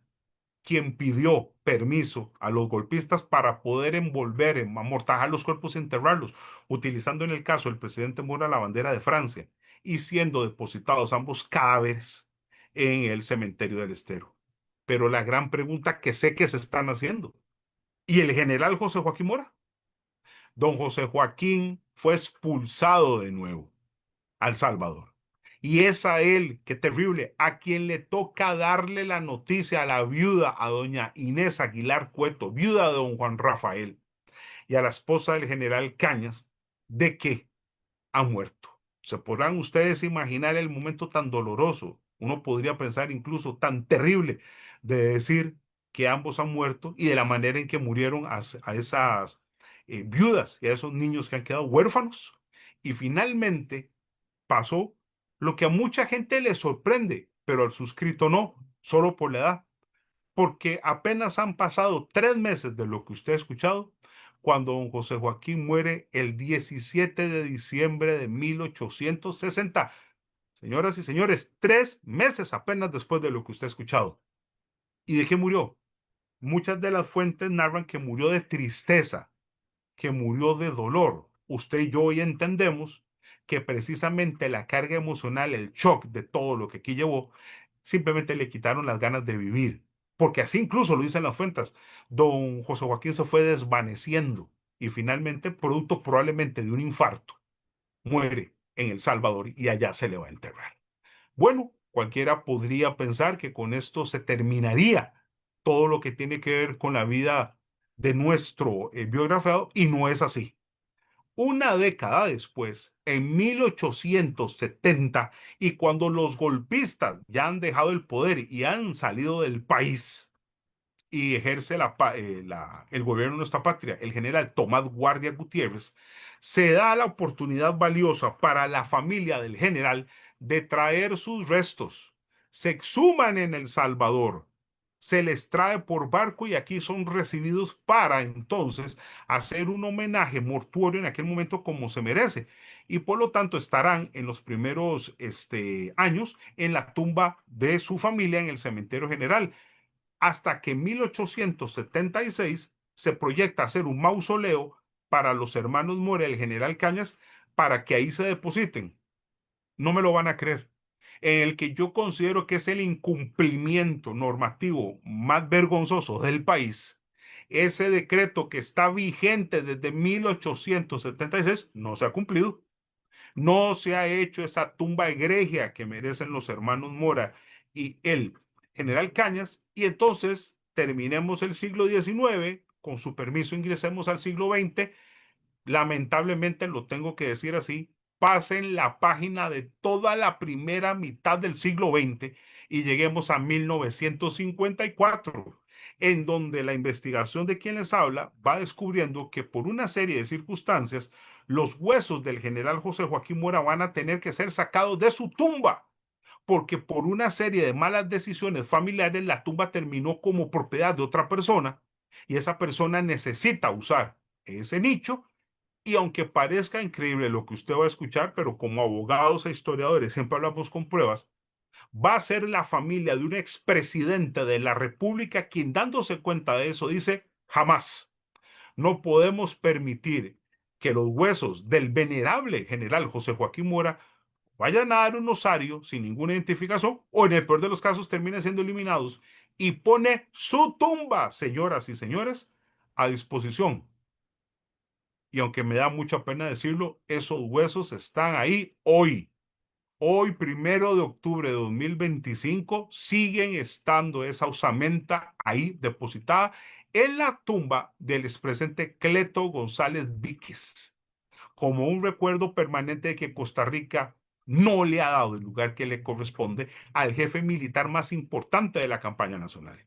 quien pidió permiso a los golpistas para poder envolver, amortajar los cuerpos y enterrarlos, utilizando en el caso del presidente Mora la bandera de Francia y siendo depositados ambos cadáveres en el cementerio del Estero. Pero la gran pregunta que sé que se están haciendo, ¿y el general José Joaquín Mora? Don José Joaquín fue expulsado de nuevo a El Salvador. Y es a él, qué terrible, a quien le toca darle la noticia a la viuda, a doña Inés Aguilar Cueto, viuda de don Juan Rafael, y a la esposa del general Cañas, de que ha muerto. ¿Se podrán ustedes imaginar el momento tan doloroso? Uno podría pensar incluso tan terrible de decir que ambos han muerto y de la manera en que murieron a esas viudas y a esos niños que han quedado huérfanos. Y finalmente pasó lo que a mucha gente le sorprende, pero al suscrito no, solo por la edad, porque apenas han pasado 3 meses de lo que usted ha escuchado, cuando don José Joaquín muere el 17 de diciembre de 1860. Señoras y señores, 3 meses apenas después de lo que usted ha escuchado. ¿Y de qué murió? Muchas de las fuentes narran que murió de tristeza, que murió de dolor. Usted y yo hoy entendemos que precisamente la carga emocional, el shock de todo lo que aquí llevó, simplemente le quitaron las ganas de vivir. Porque así incluso lo dicen las fuentes, don José Joaquín se fue desvaneciendo y finalmente, producto probablemente de un infarto, muere en El Salvador y allá se le va a enterrar. Bueno, cualquiera podría pensar que con esto se terminaría todo lo que tiene que ver con la vida de nuestro biografiado y no es así. Una década después, en 1870, y cuando los golpistas ya han dejado el poder y han salido del país y ejerce el gobierno de nuestra patria, el general Tomás Guardia Gutiérrez, se da la oportunidad valiosa para la familia del general de traer sus restos. Se exhuman en El Salvador, se les trae por barco y aquí son recibidos para entonces hacer un homenaje mortuorio en aquel momento como se merece. Y por lo tanto estarán en los primeros años en la tumba de su familia en el cementerio general, hasta que en 1876 se proyecta hacer un mausoleo para los hermanos Mora y el general Cañas para que ahí se depositen. No me lo van a creer. En el que yo considero que es el incumplimiento normativo más vergonzoso del país. Ese decreto que está vigente desde 1876 no se ha cumplido. No se ha hecho esa tumba egregia que merecen los hermanos Mora y el general Cañas, y entonces terminemos el siglo XIX, con su permiso ingresemos al siglo XX, lamentablemente lo tengo que decir así, pasen la página de toda la primera mitad del siglo XX y lleguemos a 1954, en donde la investigación de quien les habla va descubriendo que por una serie de circunstancias, los huesos del general José Joaquín Mora van a tener que ser sacados de su tumba, porque por una serie de malas decisiones familiares la tumba terminó como propiedad de otra persona y esa persona necesita usar ese nicho. Y aunque parezca increíble lo que usted va a escuchar, pero como abogados e historiadores siempre hablamos con pruebas, va a ser la familia de un expresidente de la República quien, dándose cuenta de eso, dice: jamás, no podemos permitir que los huesos del venerable general José Joaquín Mora vayan a dar un osario sin ninguna identificación o en el peor de los casos terminen siendo eliminados, y pone su tumba, señoras y señores, a disposición. Y aunque me da mucha pena decirlo, esos huesos están ahí hoy. Hoy, 1 de octubre de 2025, siguen estando esa osamenta ahí depositada en la tumba del expresidente Cleto González Víquez, como un recuerdo permanente de que Costa Rica no le ha dado el lugar que le corresponde al jefe militar más importante de la campaña nacional.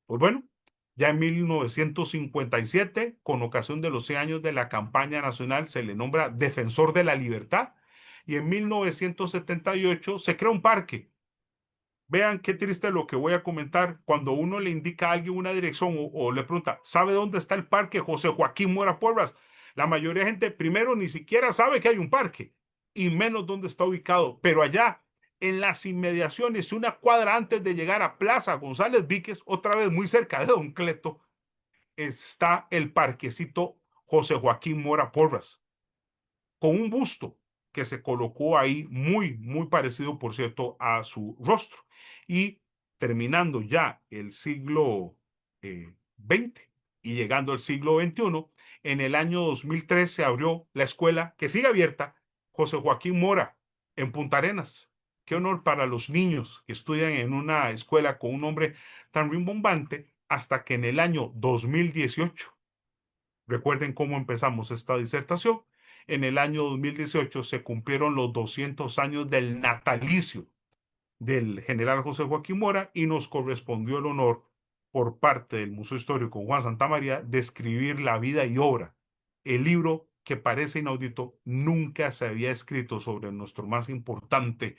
Pues bueno, Ya en 1957, con ocasión de los 100 años de la campaña nacional, se le nombra Defensor de la Libertad. Y en 1978 se crea un parque. Vean qué triste lo que voy a comentar. Cuando uno le indica a alguien una dirección o le pregunta, ¿sabe dónde está el parque José Joaquín Mora Porras? La mayoría de gente primero ni siquiera sabe que hay un parque y menos dónde está ubicado. Pero allá, en las inmediaciones, una cuadra antes de llegar a Plaza González Víquez, otra vez muy cerca de Don Cleto, está el parquecito José Joaquín Mora Porras, con un busto que se colocó ahí, muy parecido, por cierto, a su rostro. Y terminando ya el siglo XX y llegando al siglo XXI, en el año 2003 se abrió la escuela que sigue abierta, José Joaquín Mora, en Punta Arenas. Qué honor para los niños que estudian en una escuela con un nombre tan rimbombante, hasta que en el año 2018, recuerden cómo empezamos esta disertación, en el año 2018 se cumplieron los 200 años del natalicio del general José Joaquín Mora y nos correspondió el honor por parte del Museo Histórico Juan Santamaría de escribir la vida y obra. El libro que parece inaudito nunca se había escrito sobre nuestro más importante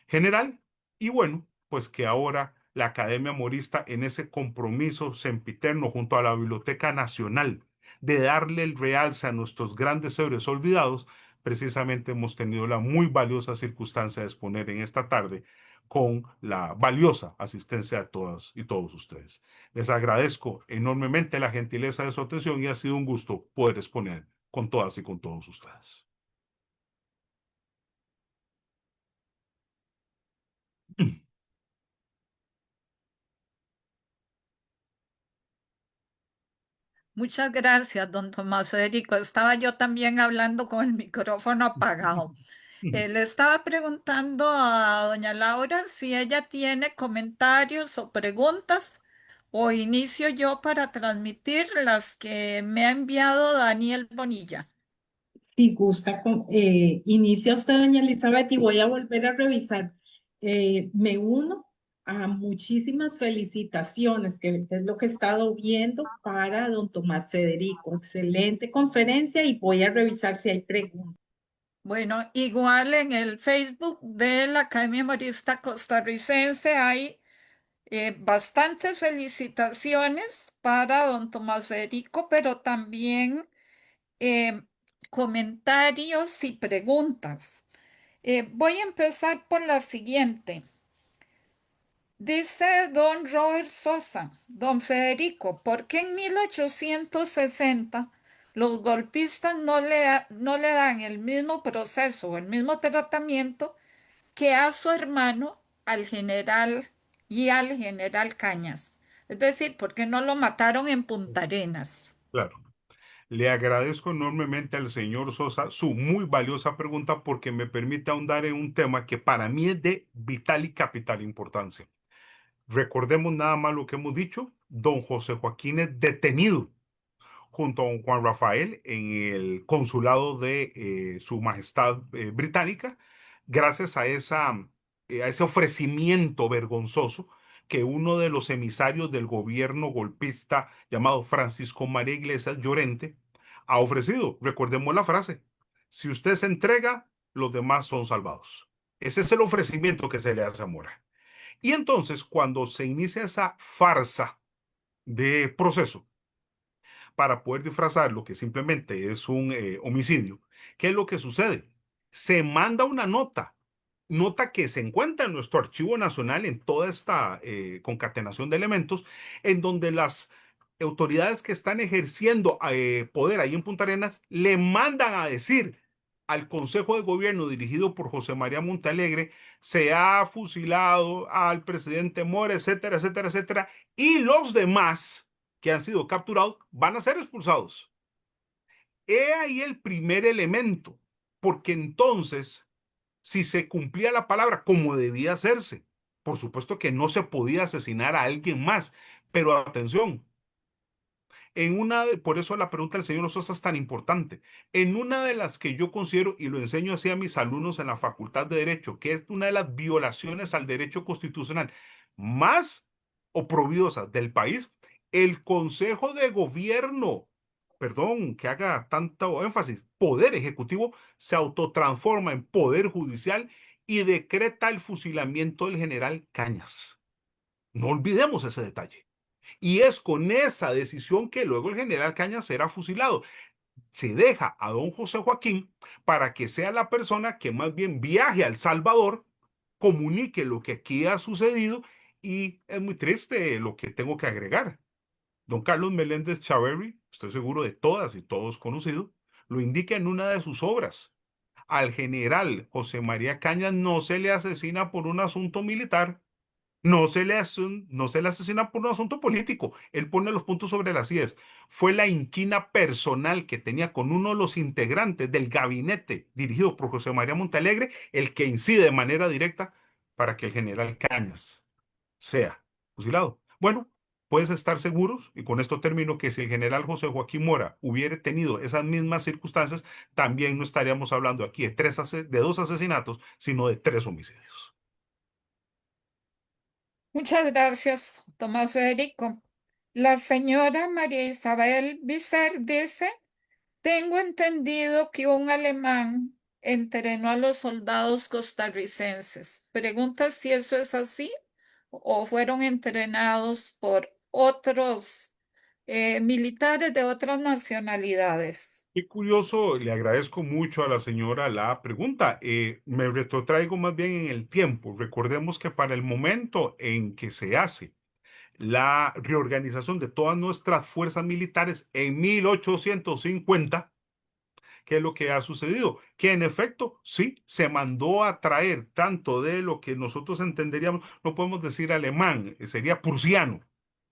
general. Y bueno, pues que ahora la Academia Morista, en ese compromiso sempiterno junto a la Biblioteca Nacional de darle el realce a nuestros grandes héroes olvidados, precisamente hemos tenido la muy valiosa circunstancia de exponer en esta tarde con la valiosa asistencia de todas y todos ustedes. Les agradezco enormemente la gentileza de su atención y ha sido un gusto poder exponer con todas y con todos ustedes. Muchas gracias, don Tomás Federico. Estaba yo también hablando con el micrófono apagado. Le estaba preguntando a doña Laura si ella tiene comentarios o preguntas, o inicio yo para transmitir las que me ha enviado Daniel Bonilla. Si gusta, inicia usted, doña Elizabeth, y voy a volver a revisar. Me uno a muchísimas felicitaciones, que es lo que he estado viendo para don Tomás Federico. Excelente conferencia y voy a revisar si hay preguntas. Bueno, igual en el Facebook de la Academia Marista Costarricense hay bastantes felicitaciones para don Tomás Federico, pero también eh, comentarios y preguntas. Voy a empezar por la siguiente. Dice don Robert Sosa, don Federico, ¿por qué en 1860 los golpistas no le dan el mismo proceso o el mismo tratamiento que a su hermano, al general y al general Cañas? Es decir, ¿por qué no lo mataron en Punta Arenas? Claro. Le agradezco enormemente al señor Sosa su muy valiosa pregunta porque me permite ahondar en un tema que para mí es de vital y capital importancia. Recordemos nada más lo que hemos dicho. Don José Joaquín es detenido junto a don Juan Rafael en el consulado de Su Majestad Británica, gracias a ese ofrecimiento vergonzoso que uno de los emisarios del gobierno golpista llamado Francisco María Iglesias Llorente ha ofrecido. Recordemos la frase: si usted se entrega, los demás son salvados. Ese es el ofrecimiento que se le hace a Mora. Y entonces, cuando se inicia esa farsa de proceso, para poder disfrazar lo que simplemente es un homicidio, ¿qué es lo que sucede? Se manda una nota que se encuentra en nuestro archivo nacional en toda esta concatenación de elementos, en donde las autoridades que están ejerciendo poder ahí en Punta Arenas le mandan a decir al Consejo de Gobierno dirigido por José María Montalegre: se ha fusilado al presidente Mora, etcétera, etcétera, etcétera, y los demás que han sido capturados van a ser expulsados. He ahí el primer elemento, porque entonces, si se cumplía la palabra como debía hacerse, por supuesto que no se podía asesinar a alguien más, pero atención, por eso la pregunta del señor Sosa es tan importante. En una de las que yo considero, y lo enseño así a mis alumnos en la Facultad de Derecho, que es una de las violaciones al derecho constitucional más oprobiosas del país, el Consejo de Gobierno, perdón que haga tanto énfasis, Poder Ejecutivo, se autotransforma en Poder Judicial y decreta el fusilamiento del general Cañas. No olvidemos ese detalle. Y es con esa decisión que luego el general Cañas será fusilado. Se deja a don José Joaquín para que sea la persona que más bien viaje a El Salvador, comunique lo que aquí ha sucedido, y es muy triste lo que tengo que agregar. Don Carlos Meléndez Chaverri, estoy seguro de todas y todos conocido, lo indica en una de sus obras. Al general José María Cañas no se le asesina por un asunto militar, no se le asesina por un asunto político. Él pone los puntos sobre las IES. Fue la inquina personal que tenía con uno de los integrantes del gabinete dirigido por José María Montalegre el que incide de manera directa para que el general Cañas sea fusilado. Bueno, puedes estar seguros, y con esto termino, que si el general José Joaquín Mora hubiera tenido esas mismas circunstancias, también no estaríamos hablando aquí de dos asesinatos, sino de 3 homicidios. Muchas gracias, Tomás Federico. La señora María Isabel Visser dice, tengo entendido que un alemán entrenó a los soldados costarricenses. Pregunta si eso es así o fueron entrenados por otros militares de otras nacionalidades. Qué curioso, le agradezco mucho a la señora la pregunta. Me retrotraigo más bien en el tiempo. Recordemos que para el momento en que se hace la reorganización de todas nuestras fuerzas militares en 1850, ¿qué es lo que ha sucedido? Que en efecto, sí, se mandó a traer tanto de lo que nosotros entenderíamos, no podemos decir alemán, sería prusiano,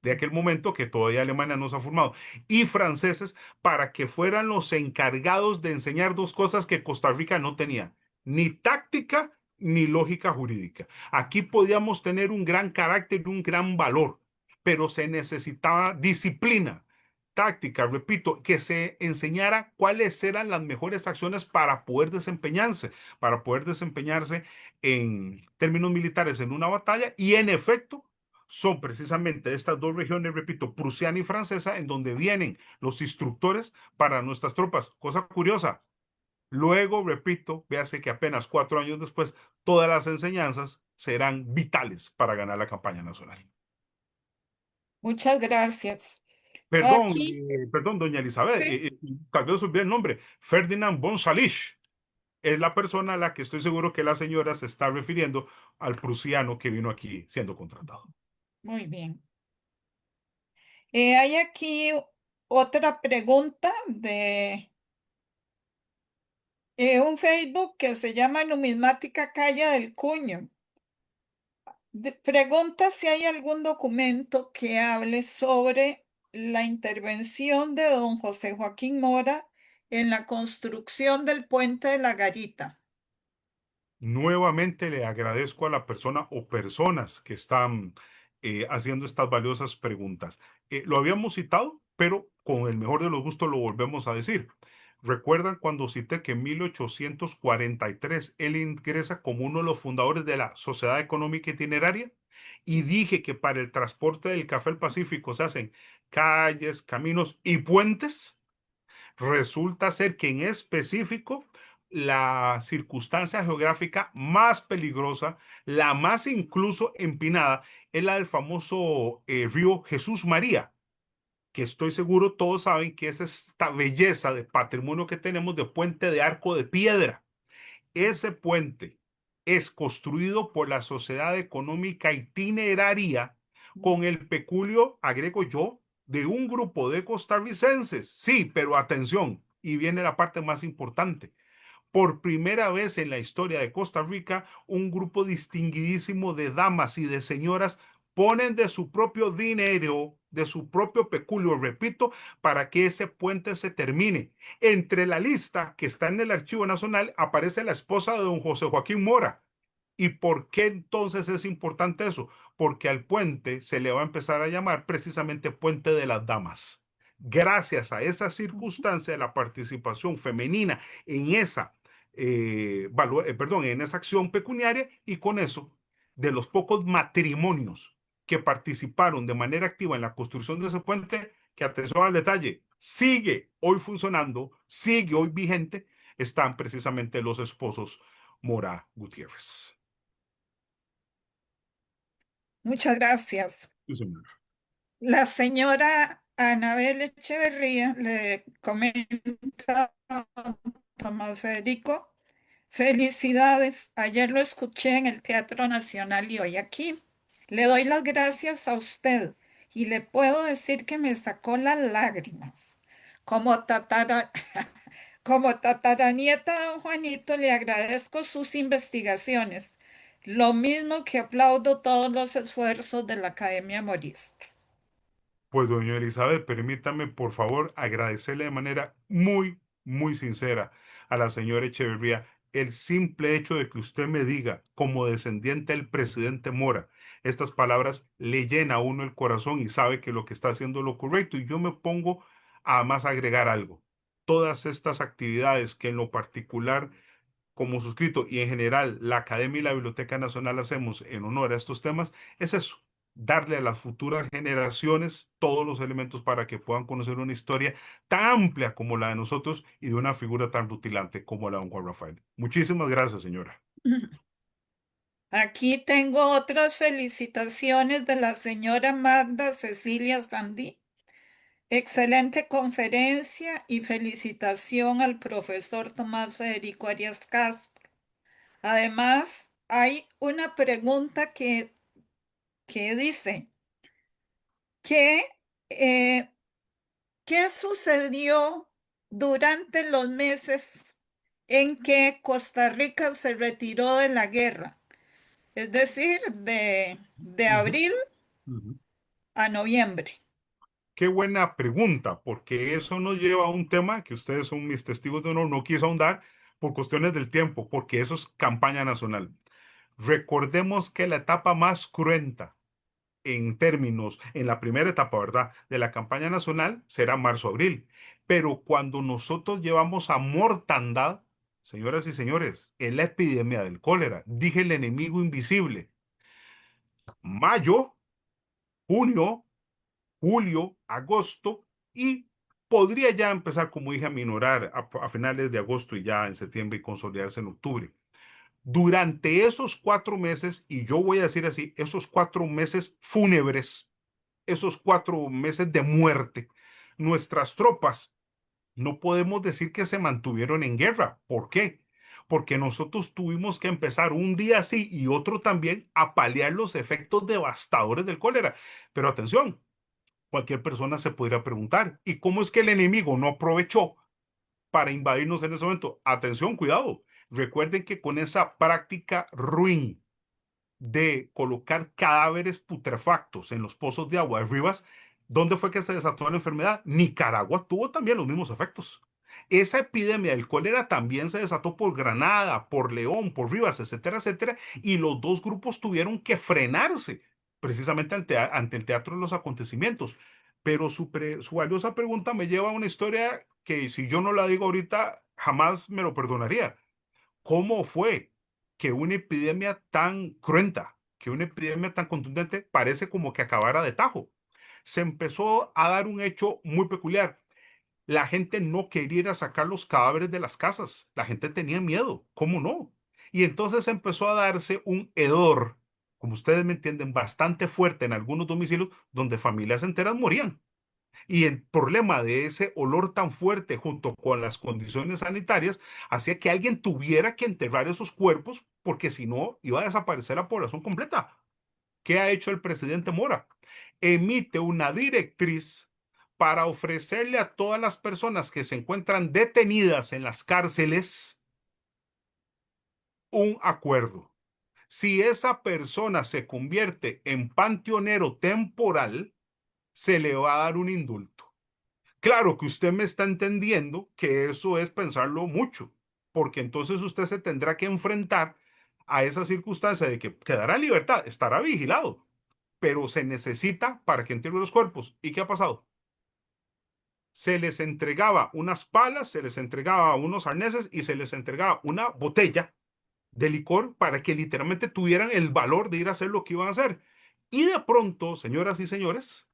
de aquel momento que todavía Alemania no se ha formado, y franceses para que fueran los encargados de enseñar dos cosas que Costa Rica no tenía, ni táctica ni lógica jurídica. Aquí podíamos tener un gran carácter y un gran valor, pero se necesitaba disciplina, táctica, repito, que se enseñara cuáles eran las mejores acciones para poder desempeñarse en términos militares en una batalla, y en efecto son precisamente estas dos regiones, repito, prusiana y francesa, en donde vienen los instructores para nuestras tropas. Cosa curiosa, luego, repito, véase que apenas 4 años después, todas las enseñanzas serán vitales para ganar la campaña nacional. Muchas gracias. Perdón, Aquí, perdón, doña Elizabeth, sí. tal vez olvidé el nombre. Ferdinand von Salisch es la persona a la que estoy seguro que la señora se está refiriendo, al prusiano que vino aquí siendo contratado. Muy bien. Hay aquí otra pregunta de un Facebook que se llama Numismática Calle del Cuño. Pregunta si hay algún documento que hable sobre la intervención de don José Joaquín Mora en la construcción del puente de la Garita. Nuevamente le agradezco a la persona o personas que están haciendo estas valiosas preguntas. Lo habíamos citado, pero con el mejor de los gustos lo volvemos a decir. ¿Recuerdan cuando cité que en 1843 él ingresa como uno de los fundadores de la Sociedad Económica Itineraria? Y dije que para el transporte del café al Pacífico se hacen calles, caminos y puentes. Resulta ser que en específico la circunstancia geográfica más peligrosa, la más incluso empinada, es la del famoso río Jesús María, que estoy seguro todos saben que es esta belleza de patrimonio que tenemos de puente de arco de piedra. Ese puente es construido por la Sociedad Económica Itineraria con el peculio, agrego yo, de un grupo de costarricenses. Sí, pero atención, y viene la parte más importante. Por primera vez en la historia de Costa Rica, un grupo distinguidísimo de damas y de señoras ponen de su propio dinero, de su propio peculio, repito, para que ese puente se termine. Entre la lista que está en el Archivo Nacional aparece la esposa de don José Joaquín Mora. ¿Y por qué entonces es importante eso? Porque al puente se le va a empezar a llamar precisamente Puente de las Damas. Gracias a esa circunstancia de la participación femenina en esa, en esa acción pecuniaria, y con eso, de los pocos matrimonios que participaron de manera activa en la construcción de ese puente, que atención al detalle, sigue hoy funcionando, sigue hoy vigente, están precisamente los esposos Mora Gutiérrez. Muchas gracias. Sí, señor. La señora Anabel Echeverría le comenta a Tomás Federico: felicidades, ayer lo escuché en el Teatro Nacional y hoy aquí. Le doy las gracias a usted y le puedo decir que me sacó las lágrimas. Como como tataranieta de don Juanito, le agradezco sus investigaciones, lo mismo que aplaudo todos los esfuerzos de la Academia Morista. Pues, doña Elizabeth, permítame, por favor, agradecerle de manera muy, muy sincera a la señora Echeverría el simple hecho de que usted me diga, como descendiente del presidente Mora, estas palabras le llena a uno el corazón y sabe que lo que está haciendo es lo correcto. Y yo me pongo a más agregar algo. Todas estas actividades que en lo particular como suscrito y en general la Academia y la Biblioteca Nacional hacemos en honor a estos temas, es eso, darle a las futuras generaciones todos los elementos para que puedan conocer una historia tan amplia como la de nosotros y de una figura tan rutilante como la de don Juan Rafael. Muchísimas gracias, señora. Aquí tengo otras felicitaciones de la señora Magda Cecilia Sandí. Excelente conferencia y felicitación al profesor Tomás Federico Arias Castro. Además, hay una pregunta que dice, ¿qué, eh, ¿qué sucedió durante los meses en que Costa Rica se retiró de la guerra? Es decir, de Ujú, abril ujú. a noviembre. Qué buena pregunta, porque eso nos lleva a un tema que ustedes son mis testigos de honor, no quise ahondar por cuestiones del tiempo, porque eso es campaña nacional. Recordemos que la etapa más cruenta en términos, en la primera etapa, ¿verdad? De la campaña nacional será marzo-abril. Pero cuando nosotros llevamos a mortandad, señoras y señores, es la epidemia del cólera. Dije el enemigo invisible. Mayo, junio, julio, agosto y podría ya empezar, como dije, a minorar a finales de agosto y ya en septiembre y consolidarse en octubre. Durante esos 4 meses, y yo voy a decir así, esos 4 meses fúnebres, esos 4 meses de muerte, nuestras tropas no podemos decir que se mantuvieron en guerra. ¿Por qué? Porque nosotros tuvimos que empezar un día así y otro también a paliar los efectos devastadores del cólera. Pero atención, cualquier persona se podría preguntar, ¿y cómo es que el enemigo no aprovechó para invadirnos en ese momento? Atención, cuidado. Recuerden que con esa práctica ruin de colocar cadáveres putrefactos en los pozos de agua de Rivas, ¿dónde fue que se desató la enfermedad? Nicaragua tuvo también los mismos efectos. Esa epidemia del cólera también se desató por Granada, por León, por Rivas, etcétera, etcétera, y los dos grupos tuvieron que frenarse precisamente ante el teatro de los acontecimientos. Pero su valiosa pregunta me lleva a una historia que si yo no la digo ahorita, jamás me lo perdonaría. ¿Cómo fue que una epidemia tan cruenta, que una epidemia tan contundente parece como que acabara de tajo? Se empezó a dar un hecho muy peculiar. La gente no quería ir a sacar los cadáveres de las casas. La gente tenía miedo. ¿Cómo no? Y entonces empezó a darse un hedor, como ustedes me entienden, bastante fuerte en algunos domicilios donde familias enteras morían. Y el problema de ese olor tan fuerte junto con las condiciones sanitarias hacía que alguien tuviera que enterrar esos cuerpos porque si no iba a desaparecer la población completa. ¿Qué ha hecho el presidente Mora? Emite una directriz para ofrecerle a todas las personas que se encuentran detenidas en las cárceles un acuerdo. Si esa persona se convierte en panteonero temporal, se le va a dar un indulto. Claro que usted me está entendiendo que eso es pensarlo mucho, porque entonces usted se tendrá que enfrentar a esa circunstancia de que quedará en libertad, estará vigilado, pero se necesita para que entierre los cuerpos. ¿Y qué ha pasado? Se les entregaba unas palas, se les entregaba unos arneses y se les entregaba una botella de licor para que literalmente tuvieran el valor de ir a hacer lo que iban a hacer. Y de pronto, señoras y señores,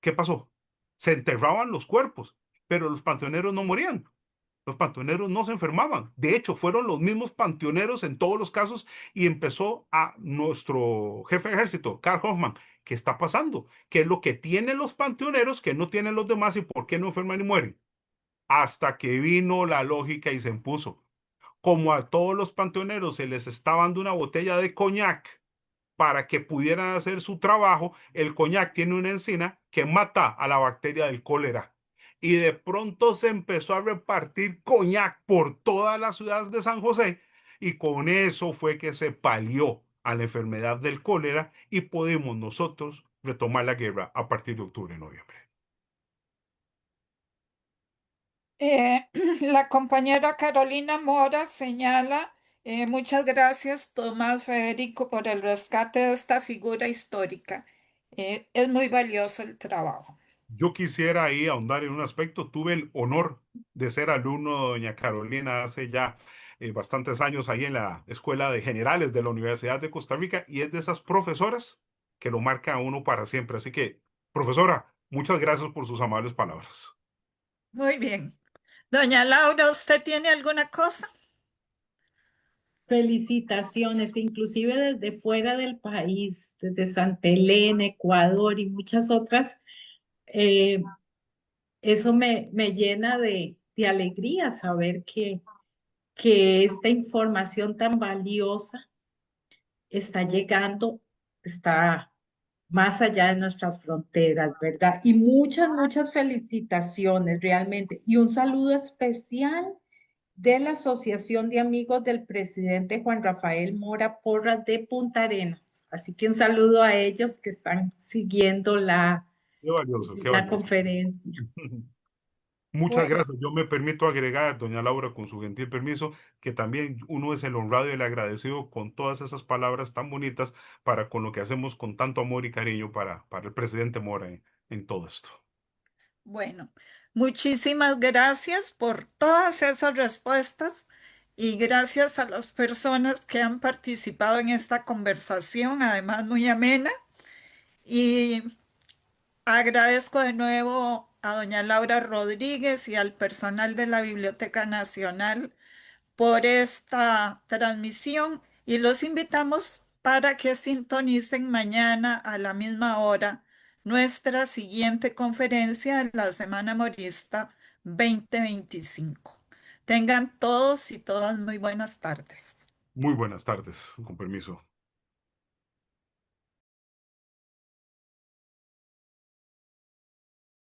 ¿qué pasó? Se enterraban los cuerpos, pero los panteoneros no morían. Los panteoneros no se enfermaban. De hecho, fueron los mismos panteoneros en todos los casos y empezó a nuestro jefe de ejército, Karl Hoffman, ¿qué está pasando? ¿Qué es lo que tienen los panteoneros que no tienen los demás y por qué no enferman y mueren? Hasta que vino la lógica y se impuso. Como a todos los panteoneros se les estaba dando una botella de coñac para que pudieran hacer su trabajo, el coñac tiene una enzima que mata a la bacteria del cólera. Y de pronto se empezó a repartir coñac por todas las ciudades de San José y con eso fue que se palió a la enfermedad del cólera y pudimos nosotros retomar la guerra a partir de octubre y noviembre. La compañera Carolina Mora señala, muchas gracias Tomás Federico por el rescate de esta figura histórica. Es muy valioso el trabajo. Yo quisiera ahí ahondar en un aspecto. Tuve el honor de ser alumno de doña Carolina hace ya bastantes años ahí en la Escuela de Generales de la Universidad de Costa Rica y es de esas profesoras que lo marca a uno para siempre. Así que, profesora, muchas gracias por sus amables palabras. Muy bien. Doña Laura, ¿usted tiene alguna cosa? Felicitaciones, inclusive desde fuera del país, desde Santa Elena, Ecuador y muchas otras. eh, Eso me llena de alegría saber que esta información tan valiosa está llegando, está más allá de nuestras fronteras, ¿verdad? Y muchas, muchas felicitaciones realmente. Y un saludo especial de la Asociación de Amigos del presidente Juan Rafael Mora Porras de Punta Arenas. Así que un saludo a ellos que están siguiendo Qué valioso, qué la valioso. conferencia. Muchas Bueno, gracias. Yo me permito agregar, doña Laura, con su gentil permiso, que también uno es el honrado y el agradecido con todas esas palabras tan bonitas para con lo que hacemos con tanto amor y cariño para el presidente Mora en todo esto. bueno, muchísimas gracias por todas esas respuestas y gracias a las personas que han participado en esta conversación, además muy amena. Y agradezco de nuevo a doña Laura Rodríguez y al personal de la Biblioteca Nacional por esta transmisión y los invitamos para que sintonicen mañana a la misma hora nuestra siguiente conferencia de la Semana Morista 2025. Tengan todos y todas muy buenas tardes. Muy buenas tardes, con permiso.